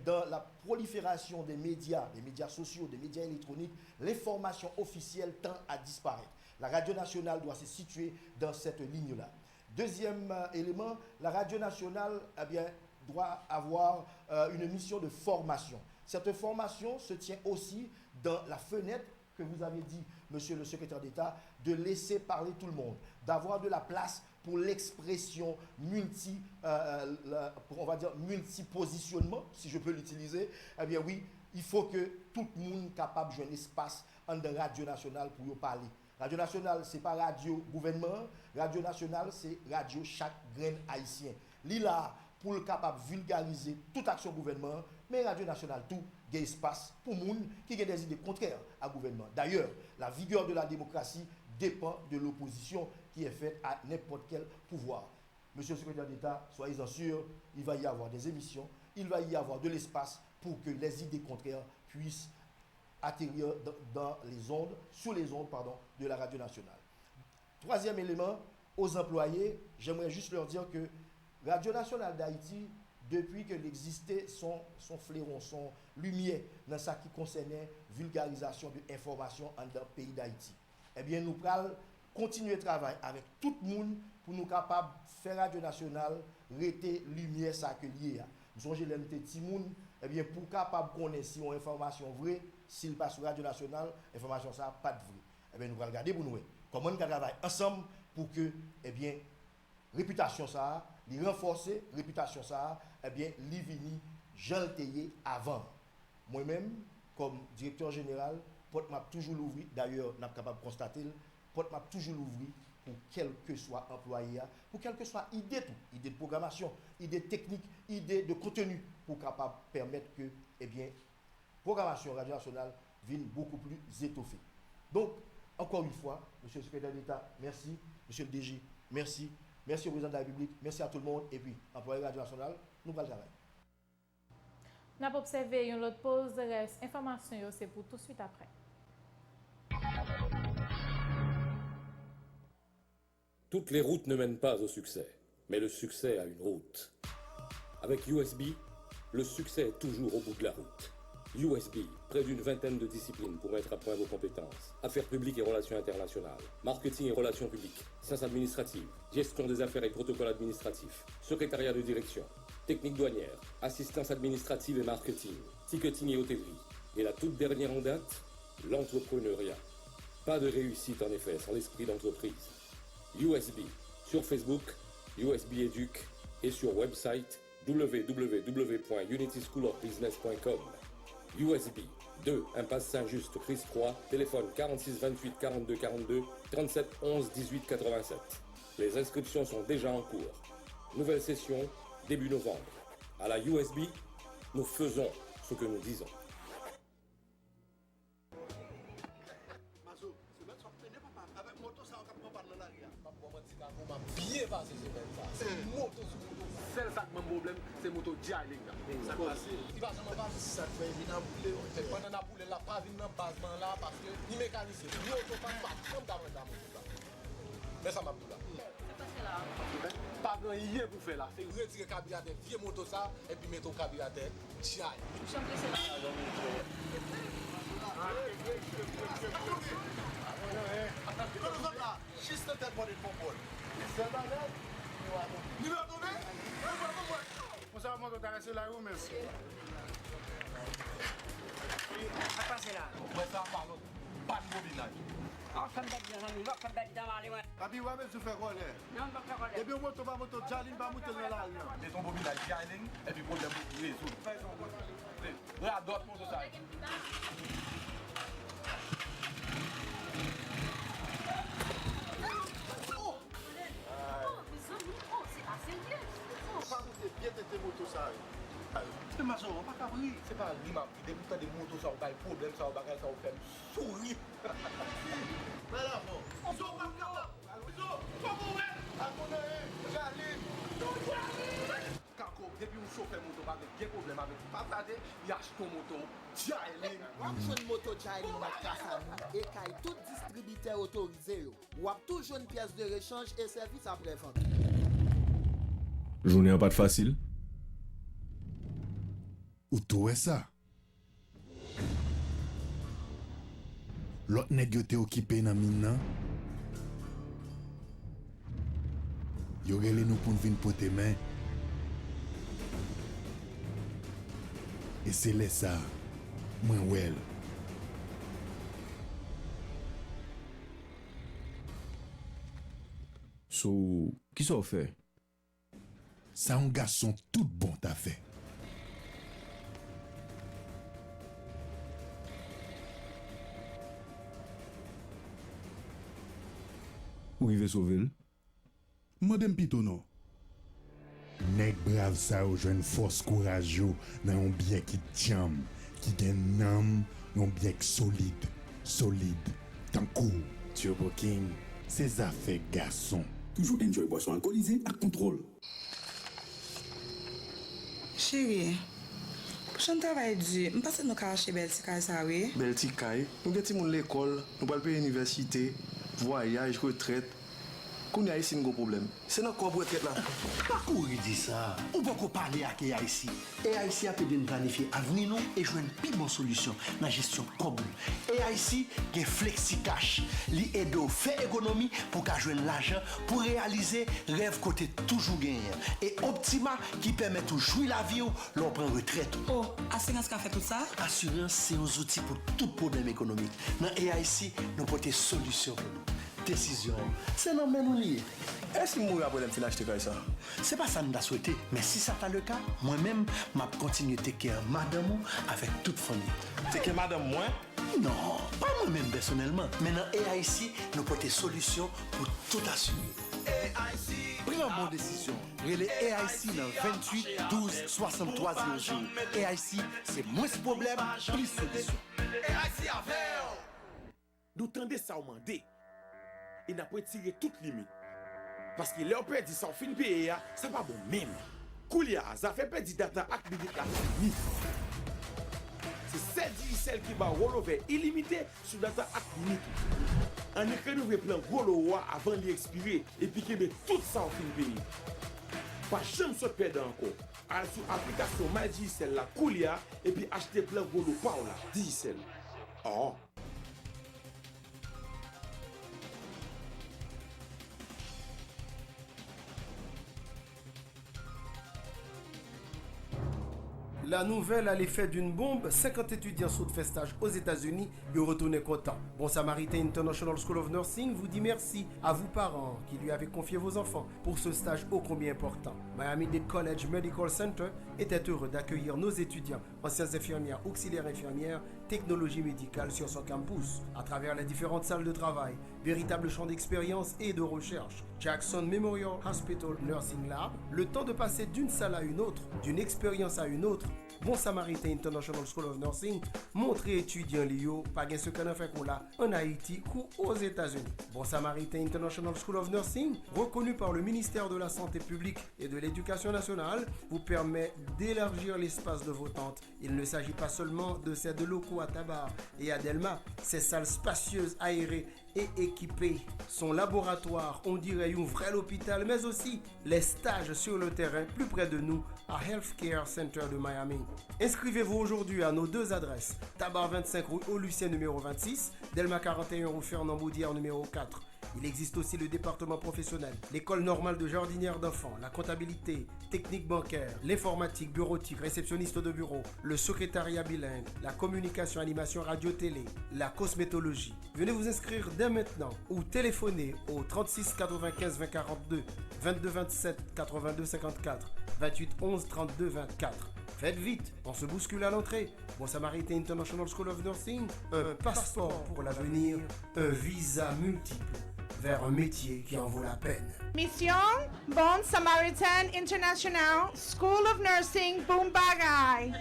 dans la prolifération des médias sociaux, des médias électroniques, l'information officielle tend à disparaître. La Radio Nationale doit se situer dans cette ligne-là. Deuxième élément, la Radio Nationale doit avoir une mission de formation. Cette formation se tient aussi dans la fenêtre que vous avez dit, monsieur le secrétaire d'État, de laisser parler tout le monde, d'avoir de la place pour l'expression multipositionnement, si je peux l'utiliser. Eh bien oui, il faut que tout le monde soit capable de jouer un espace en Radio Nationale pour y parler. Radio Nationale, ce n'est pas radio gouvernement. Radio Nationale, c'est radio chaque grain haïtien. L'ILA, pour le capable de vulgariser toute action gouvernement, Mais Radio Nationale tout, il y a espace pour les gens qui ont des idées contraires au gouvernement. D'ailleurs, la vigueur de la démocratie dépend de l'opposition qui est faite à n'importe quel pouvoir. Monsieur le secrétaire d'État, soyez-en sûr, il va y avoir des émissions, il va y avoir de l'espace pour que les idées contraires puissent atterrir dans les ondes, sous les ondes, de la Radio Nationale. Troisième élément, aux employés, j'aimerais juste leur dire que Radio Nationale d'Haïti, depuis que l'existait, son fleuron, son lumière dans ce qui concernait vulgarisation de l'information dans le pays d'Haïti. Eh bien, nous allons continuer le travail avec tout le monde pour nous capables de faire Radio Nationale, rester lumière ça que lié. Nous sommes les petits monde, eh bien, pour capable connaître si une information vraie, s'il passe sur Radio Nationale, l'information ça pas de vrai. Eh bien, nous allons regarder pour nous comment nous travaillons ensemble pour que, eh bien, réputation ça, les renforcer, réputation ça, eh bien, les vini, j'entayé avant. Moi-même, comme directeur général, porte m'a toujours l'ouvrir. D'ailleurs, n'a capable de constater, porte m'a toujours l'ouvrir pour quel que soit employé, pour quelle que soit idée de programmation, idée technique, idée de contenu, pour capable permettre que, eh bien, programmation Radio Nationale vienne beaucoup plus étoffée. Donc, encore une fois, Monsieur le secrétaire d'État, merci. Monsieur le DG, merci. Merci au président de la République, merci à tout le monde. Et puis, employé Radio Nationale, nous allons travailler. Nous avons observé une autre pause. Reste information, c'est pour tout de suite après. Toutes les routes ne mènent pas au succès, mais le succès a une route. Avec USB, le succès est toujours au bout de la route. USB, près d'une vingtaine de disciplines pour mettre à point vos compétences. Affaires publiques et relations internationales, marketing et relations publiques, sciences administratives, gestion des affaires et protocoles administratifs, secrétariat de direction, technique douanière, assistance administrative et marketing, ticketing et hôtellerie. Et la toute dernière en date, l'entrepreneuriat. Pas de réussite en effet sans l'esprit d'entreprise. USB, sur Facebook, USB Educ et sur website www.unityschoolofbusiness.com. USB 2, impasse Saint-Just, Christ 3, téléphone 46 28 42 42 37 11 18 87. Les inscriptions sont déjà en cours. Nouvelle session, début novembre. À la USB, nous faisons ce que nous disons. Bien passé c'est moto c'est ça mon problème c'est moto dialing ça passe il va jamais pas ça fait évident bouler c'est pendant la boule là pas venir dans basement là parce que ni mécanicien ni auto pas comme dans la moto mais ça m'a dit là pas grand rien pour faire là c'est retirer carburéteur vieux moto ça et puis mettre au carburéteur dial chambre c'est là juste the dead body football. C'est pas vrai? Ni va tomber? On s'est vraiment intéressé la roue, merci. Ça passe là. Ouais, ça parle. Pas de bobinage. Ah, ça me bat bien, on va pas battre dans la rue. Ah, puis ouais, mais tu fais quoi là? Non, on va faire quoi là? Et puis, moto, Jaline va monter dans la rue. Mais ton bobinage, Jaline, et puis, problème, résoudre. Là, d'autres motos, ça. C'est ma soeur, on va pas cabrir. C'est pas lui, ma des boutons de motos, ça va problème, ça va ça va faire sourire. Mais là, bon. On s'en va là. Depuis un chauffeur moto, pas de problème avec passager, il achète ton moto. Jailing. Wap une moto Jailing dans casa et kay tout distributeur autorisé. Wap toujours une pièce de rechange et service après-vente. Journée pas facile. Ou tout est ça? L'autre nèg yo te occupé dans mine nan. Yo relé nous pour venir porter main. Et c'est là ça, moi well. So, qui ça fait? Ça un garçon tout bon t'a fait. Où il veut sauver? Madame Pitono. nèg brave ça ou une force courageux dans un bien qui tient, qui gagne un bien solide. Tant coup, Turbo King, ses affaires garçon. Toujours enjoy boisson alcoolisée à contrôle. Chérie, prochain travail dur, je pense que nous allons chez Beltika, ça oui. Beltika, nous avons l'école, nous allons payer l'université, voyage, retraite. Qu'on y a ici un gros problème. C'est notre quoi pour être là. Pas courir dit ça. On peut parler avec AIC. AIC a pu planifier l'avenir nous et jouer une plus bonne solution dans la gestion comme AIC qui flexi cash. Li aide à faire économie pour qu'à jouer l'argent pour réaliser rêve côté toujours gagné. Et Optima qui permet de jouer la vie l'on prend retraite. Oh, assurance qui a fait tout ça? Assurance c'est un outil pour tout problème économique. Dans AIC, nous porter solution pour nous. Décision, c'est non même lié. Est-ce que vous avez un problème d'acheter ça? C'est pas ça que je souhaité, mais si ça pas le cas, moi-même, je continue à take care madame avec toute famille. Take care madame moi? Non, pas moi-même personnellement. Mais dans AIC, nous portons des solutions pour tout assurer. AIC, prenez une bonne décision. Relais AIC dans 28 12 63 00. AIC, c'est moins de problème, plus de solutions. AIC avec. Nous tendez ça au mandé. Il n'a pas tiré toute limite. Parce que leur père dit ça, fin payer, ça pas bon même. Koulia, ça fait perdre data avec minute là. C'est celle qui va rollover illimité sur data avec minute. On écrit nous plan rollover avant d'expirer et puis que tout ça en fin payer. Pas jamais se perdre encore. Allez sur l'application MyDigicel la Koulia et puis acheter plein rollo par là. Digicel. Oh. La nouvelle a l'effet d'une bombe. 50 étudiants sautent fait stage aux États-Unis et retournent contents. Bon Samaritain International School of Nursing vous dit merci à vous parents qui lui avez confié vos enfants pour ce stage ô combien important. Miami-Dade College Medical Center était heureux d'accueillir nos étudiants, anciennes infirmières, auxiliaires infirmières, technologie médicale sur son campus, à travers les différentes salles de travail, véritable champ d'expérience et de recherche. Jackson Memorial Hospital Nursing Lab, le temps de passer d'une salle à une autre, d'une expérience à une autre. Bon Samaritain International School of Nursing, montrer étudiants Lio, pas gain ce qu'on a fait qu'on l'a en Haïti ou aux États-Unis. Bon Samaritain International School of Nursing, reconnu par le ministère de la Santé publique et de l'Éducation nationale, vous permet d'élargir l'espace de vos tentes. Il ne s'agit pas seulement de ces deux locaux à Tabar et à Delma, ces salles spacieuses, aérées et équipées. Son laboratoire, on dirait un vrai hôpital, mais aussi les stages sur le terrain plus près de nous à Healthcare Center de Miami. Inscrivez-vous aujourd'hui à nos deux adresses, Tabar 25 rue Au-Lucien numéro 26, Delma 41 rue Fernand Boudière numéro 4. Il existe aussi le département professionnel, l'école normale de jardinière d'enfants, la comptabilité, technique bancaire, l'informatique, bureautique, réceptionniste de bureau, le secrétariat bilingue, la communication, animation, radio-télé, la cosmétologie. Venez vous inscrire dès maintenant ou téléphonez au 36 95 20 42, 22 27 82 54, 28 11 32 24. Faites vite, on se bouscule à l'entrée. Bon Samaritain International School of Nursing, un passeport pour l'avenir, un visa multiple vers un métier qui en vaut la peine. Mission Bon Samaritan International School of Nursing Boombagay.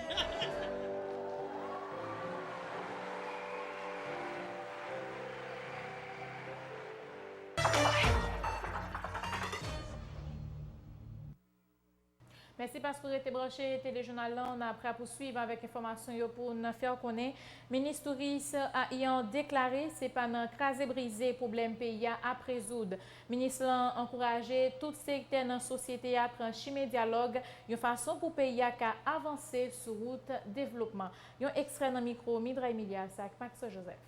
Merci parce que vous êtes branché téléjournal là. On a après à poursuivre avec information pour nous faire connaître. Ministre touriste ayant déclaré c'est pas un crasé brisé problème pays à résoudre. Ministre a encouragé tout secteur dans la société à prendre chemin dialogue, une façon pour pays à avancer sur route développement. Un extrait dans micro Midra Emilia avec Max Joseph.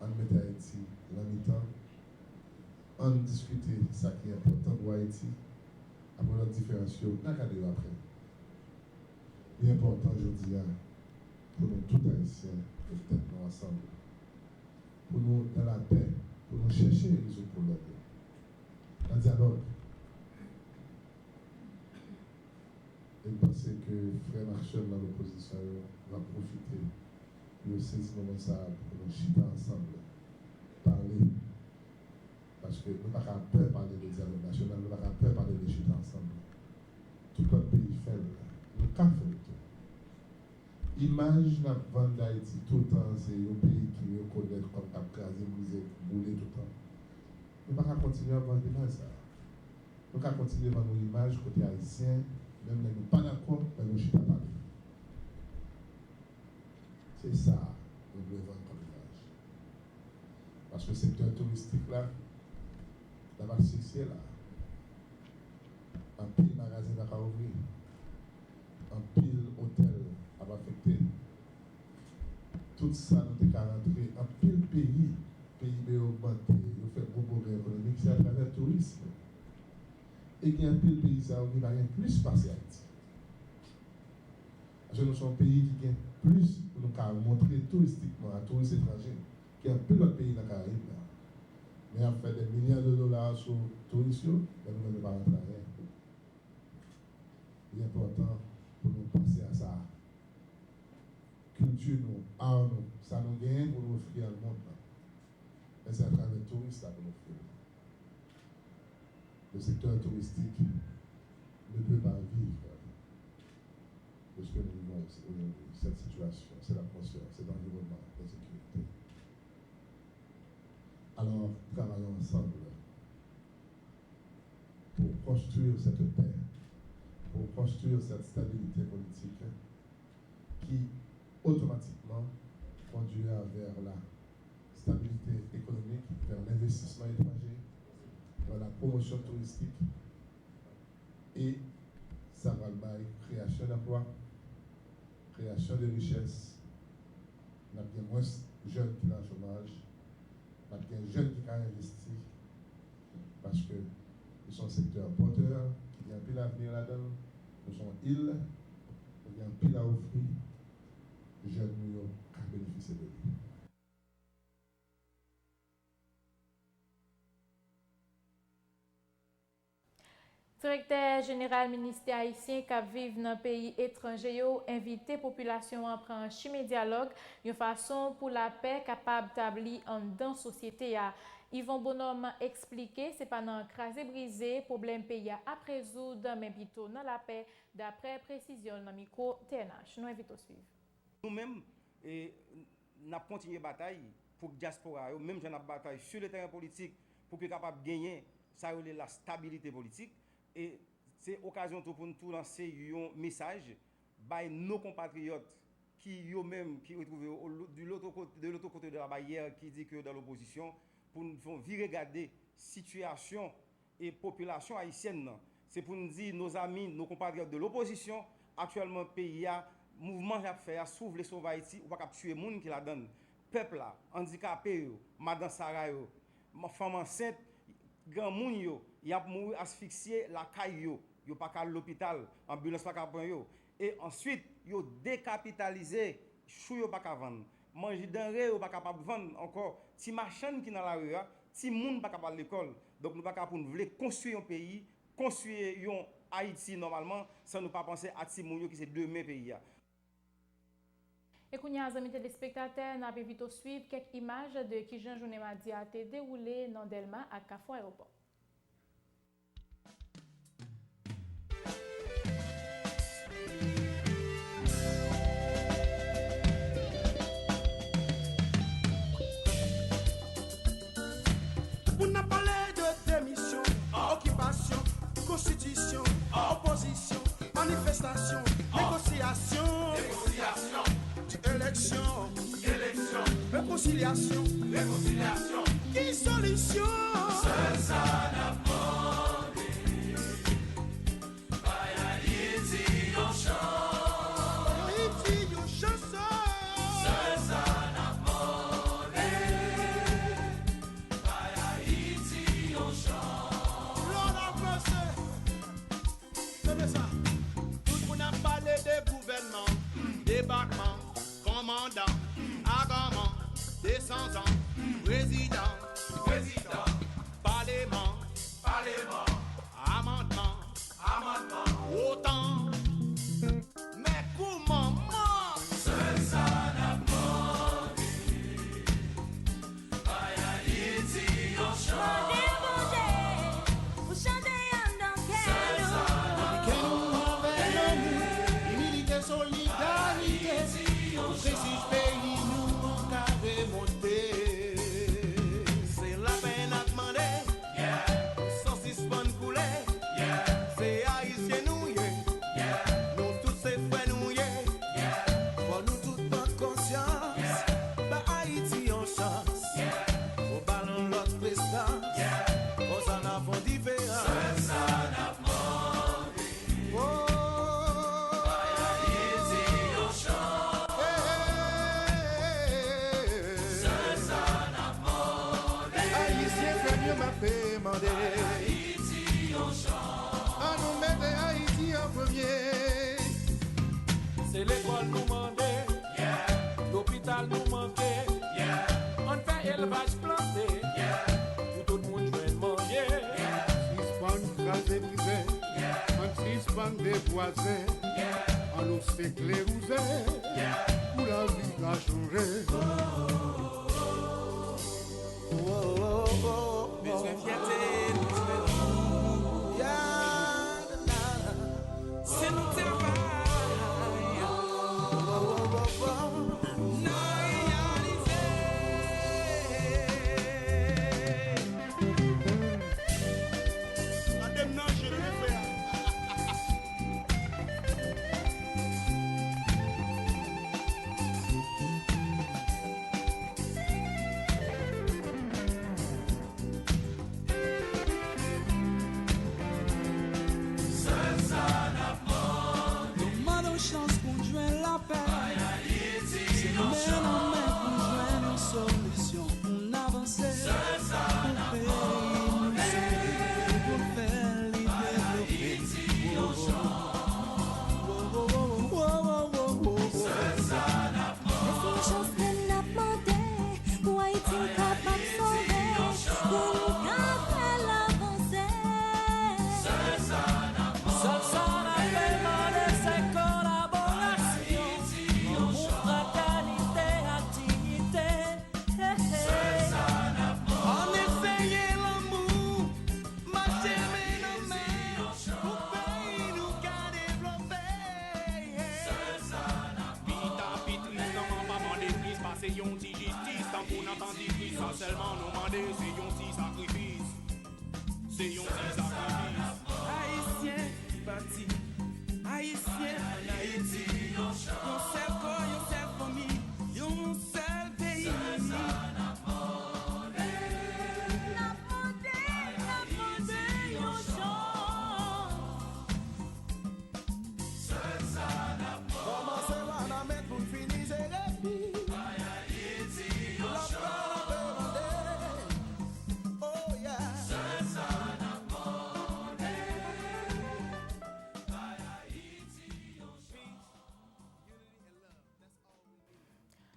On met Haïti dans mi-temps. On discute ça qui est important pour Haïti. Après la différence, n'a qu'à dire après. Il est important, je dis, pour nous tous haïtiens, de être nous ensemble. Pour nous dans la paix, pour nous chercher les autres problèmes. Dans le dialogue. Et penser que frère Marchel dans l'opposition va profiter de ces moments pour nous chiter ensemble, parler. Parce que nous n'avons pas peur de parler de dialogue national, nous n'avons pas peur de parler de chute ensemble. Tout le fait. Image la vente d'Haïti tout le temps, c'est un pays qui reconnaît comme crasé, brûlé tout le temps. Nous ne pouvons pas continuer à vendre l'image ça. Nous pouvons continuer à vendre l'image côté haïtien, même si nous ne sommes pas d'accord, mais nous ne sommes pas parler. C'est ça que nous devons vendre comme image. Parce que le secteur touristique là, la vague succès là, un pile magasin va ouvrir, un pile hôtel va affecter. Tout ça nous est rentré, un pile PIB augmenté, il fait beaucoup de économique, c'est à travers le tourisme. Et il y a un pile pays ça qui va plus passer à Haïti. Parce que nous sommes un pays qui a plus pour nous montrer touristiquement à touristes étrangers, qui a un peu d'autres pays dans le Caraïbe. Mais on fait des milliards de dollars sur les touristes, mais nous ne pouvons pas rentrer à rien. Il est important pour nous passer à ça. Culture, nous, art, nous, ça nous gagne pour nous offrir au monde. Mais c'est à travers les touristes pour nous offrir. Le secteur touristique ne peut pas vivre de ce que nous vivons aujourd'hui. Cette situation, c'est l'atmosphère, c'est l'environnement, la sécurité. Alors, travaillons ensemble pour construire cette paix, pour construire cette stabilité politique qui automatiquement conduira vers la stabilité économique, vers l'investissement étranger, vers la promotion touristique et ça va le création d'emplois, création de richesses. On a bien moins de jeunes qui sont en chômage, on a bien jeunes qui ont investi parce que nous sommes un secteur porteur, qui a un pile d'avenir là-dedans, nous sommes îles, il y a un pile à offrir, les jeunes nous ont bénéficié de lui. Directeur général ministère haïtien qui vivent dans pays étranger invité population à prendre chemin dialogue une façon pour la paix capable d'établir en dans société a Yvon Bonhomme expliqué c'est pas dans crasé brisé problème pays à résoudre mais plutôt dans la paix d'après précision dans micro TNH nous invitons suivre. Nous-mêmes n'a continué bataille pour diaspora même j'en a bataille sur le terrain politique pour que capable gagner ça la stabilité politique. Et c'est occasion pour nous tout lancer un message by nos compatriotes qui eux-mêmes qui retrouvent de l'autre côté de la barrière qui dit que dans l'opposition pour nous regarder situation et population haïtienne. C'est pour nous dire nos amis, nos compatriotes de l'opposition actuellement pays a mouvement à faire s'ouvre les sauver Haïti ou pas tuer monde qui la donne. Peuple là, handicapé, madame Sarah, femme enceinte, grand moun yo y a mouru asphyxié la caille yo pas qu'à l'hôpital ambulance pas qu'à prendre yo et ensuite yo décapitalisé chou yo pas qu'à vendre manger denrée yo pas capable vendre encore ti marchand qui dans la rue ti moun pas capable l'école donc nous pas capable pour nous voulons construire un pays construire un Haïti normalement sans nous pas penser à ti moun yo qui c'est demain pays. Et qu'on y a amis téléspectateurs, n'a pas vite suivre quelques images de qui Jean Journée Mardi a été déroulé dans Delma à Carrefour Aéroport. On a parlé de démission, occupation, constitution, opposition, manifestation, négociation. Élection, réconciliation, qui solution? C'est ça n'a pas dit. Haïti en chant. Haïti en chanson. C'est ça n'a pas dit. Haïti en chant. L'on a pensé. C'est ça. Tout le monde a parlé des gouvernements, débarquement. Commandant, agament, descendant, président, parlement, amendement, autant. Mais comment c'est ça n'a pas dit. Haïti en chant. Vous chantez en dans quel choisir, on nous s'éclairer, pour la vie va changer. Besoin fierté, c'est nous travail. Seulement nous demander, c'est un petit sacrifice. C'est un petit sacrifice. Haïtien qui bâtit, Haïtien en Haïti. Yon seul corps, yon seul famille, yon seul pays.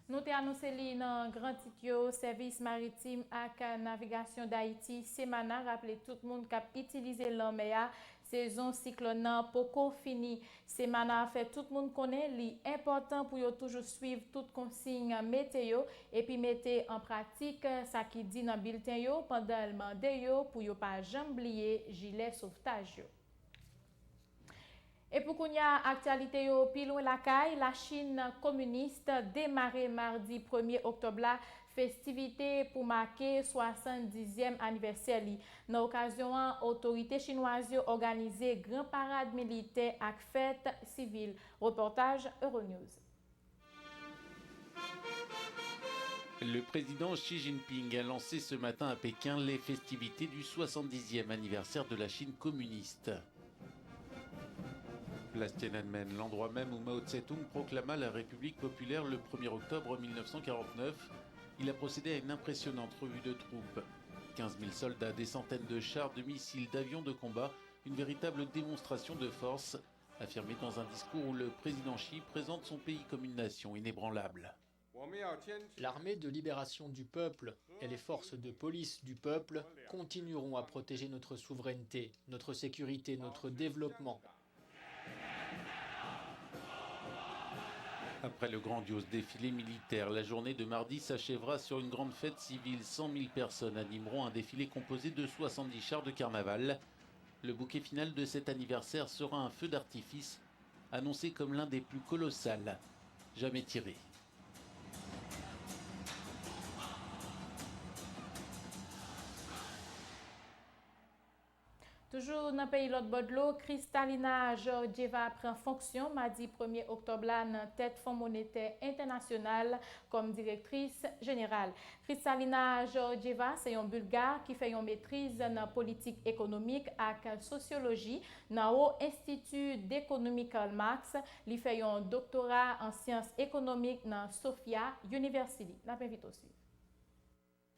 Nous avons annoncé dans grand titre service maritime et navigation d'Haïti. Semana rappelé tout le monde qui a utilisé l'OMEA. Saison cyclone poko fini. Semana fait tout le monde connaît l'important pour toujours suivre toutes consignes météo et puis mettre en pratique ça qui dit dans bulletin yo pendant le mandat yo pour yo pas jamais oublier gilet sauvetage yo. Et pour qu'on y a actualité yo pi loin la caille, la Chine communiste démarré mardi 1er octobre la festivité pour marquer 70e anniversaire li. Dans occasion, autorité chinoise organisé grand parade militaire ak fête civile. Reportage Euronews. Le président Xi Jinping a lancé ce matin à Pékin les festivités du 70e anniversaire de la Chine communiste. Place Tiananmen, l'endroit même où Mao Tse-tung proclama la République populaire le 1er octobre 1949, il a procédé à une impressionnante revue de troupes. 15 000 soldats, des centaines de chars, de missiles, d'avions de combat, une véritable démonstration de force, affirmée dans un discours où le président Xi présente son pays comme une nation inébranlable. L'armée de libération du peuple et les forces de police du peuple continueront à protéger notre souveraineté, notre sécurité, notre développement. Après le grandiose défilé militaire, la journée de mardi s'achèvera sur une grande fête civile. 100 000 personnes animeront un défilé composé de 70 chars de carnaval. Le bouquet final de cet anniversaire sera un feu d'artifice, annoncé comme l'un des plus colossals jamais tirés. Toujours dans le pays l'autre bord de l'eau, Kristalina Georgieva prend fonction mardi 1er octobre dans la tête Fonds monétaire international comme directrice générale. Kristalina Georgieva, c'est un Bulgare qui fait une maîtrise dans la politique économique et sociologie dans le Institut d'économie Karl Marx. Il fait un doctorat en sciences économiques dans Sofia University. La invite aussi.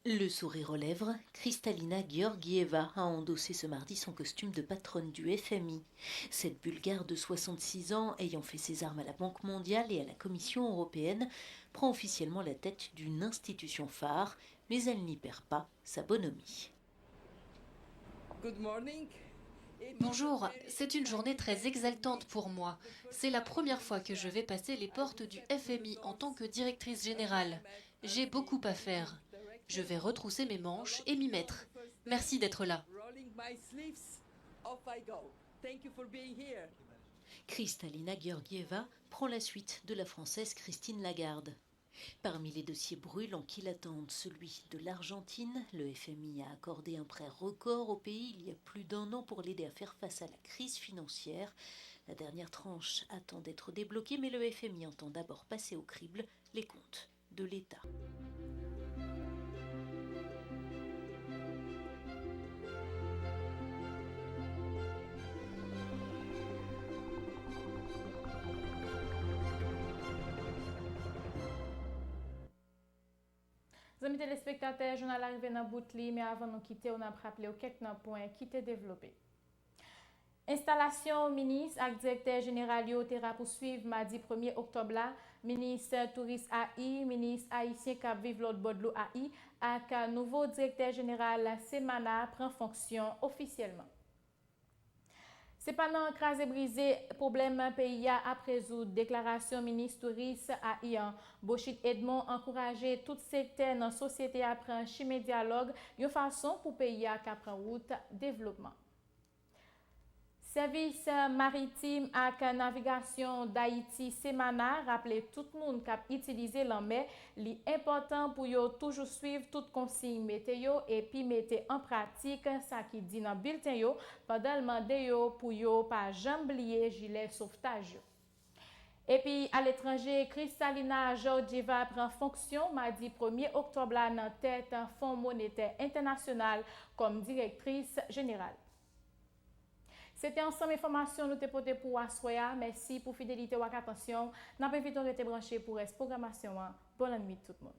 Le sourire aux lèvres, Kristalina Georgieva a endossé ce mardi son costume de patronne du FMI. Cette Bulgare de 66 ans, ayant fait ses armes à la Banque mondiale et à la Commission européenne, prend officiellement la tête d'une institution phare, mais elle n'y perd pas sa bonhomie. Good morning. Bonjour, c'est une journée très exaltante pour moi. C'est la première fois que je vais passer les portes du FMI en tant que directrice générale. J'ai beaucoup à faire. Je vais retrousser mes manches et m'y mettre. Merci d'être là. Kristalina Georgieva prend la suite de la Française Christine Lagarde. Parmi les dossiers brûlants qui l'attendent, celui de l'Argentine, le FMI a accordé un prêt record au pays il y a plus d'1 an pour l'aider à faire face à la crise financière. La dernière tranche attend d'être débloquée, mais le FMI entend d'abord passer au crible les comptes de l'État. Amis téléspectateurs, journal arrivé dans bout de mais avant de nous quitter, on a rappelé quelques points qui étaient développés. Installation ministre et directeur général Yotera poursuivre mardi 1er octobre là, ministre touriste AI, ministre haïtien qui vivent l'autre bord de l'eau AI, et nouveau directeur général Semana prend fonction officiellement. C'est pendant crasé brisé problème pays à résoudre. Déclaration ministre touriste à Ian. Bochit Edmond encourager tout secteur dans la société à prendre chemin dialogue, une façon pour pays à prendre route développement. Service maritime et navigation d'Haïti Semana rappelé tout le monde qui a utilisé la mer, l'important pour yo toujours suivre toutes consignes météo et puis mettre en pratique ça qui dit dans bulletin yo pendant demander yo pour yo pas jamais oublier gilet sauvetage. Et puis à l'étranger, Kristalina Georgieva prend fonction mardi 1er octobre dans tête Fonds monétaire international comme directrice générale. C'était ensemble information nous te porté pour Assoya. Merci pour fidélité ou attention. N'a pas invité de te brancher pour cette programmation. Bonne nuit tout le monde.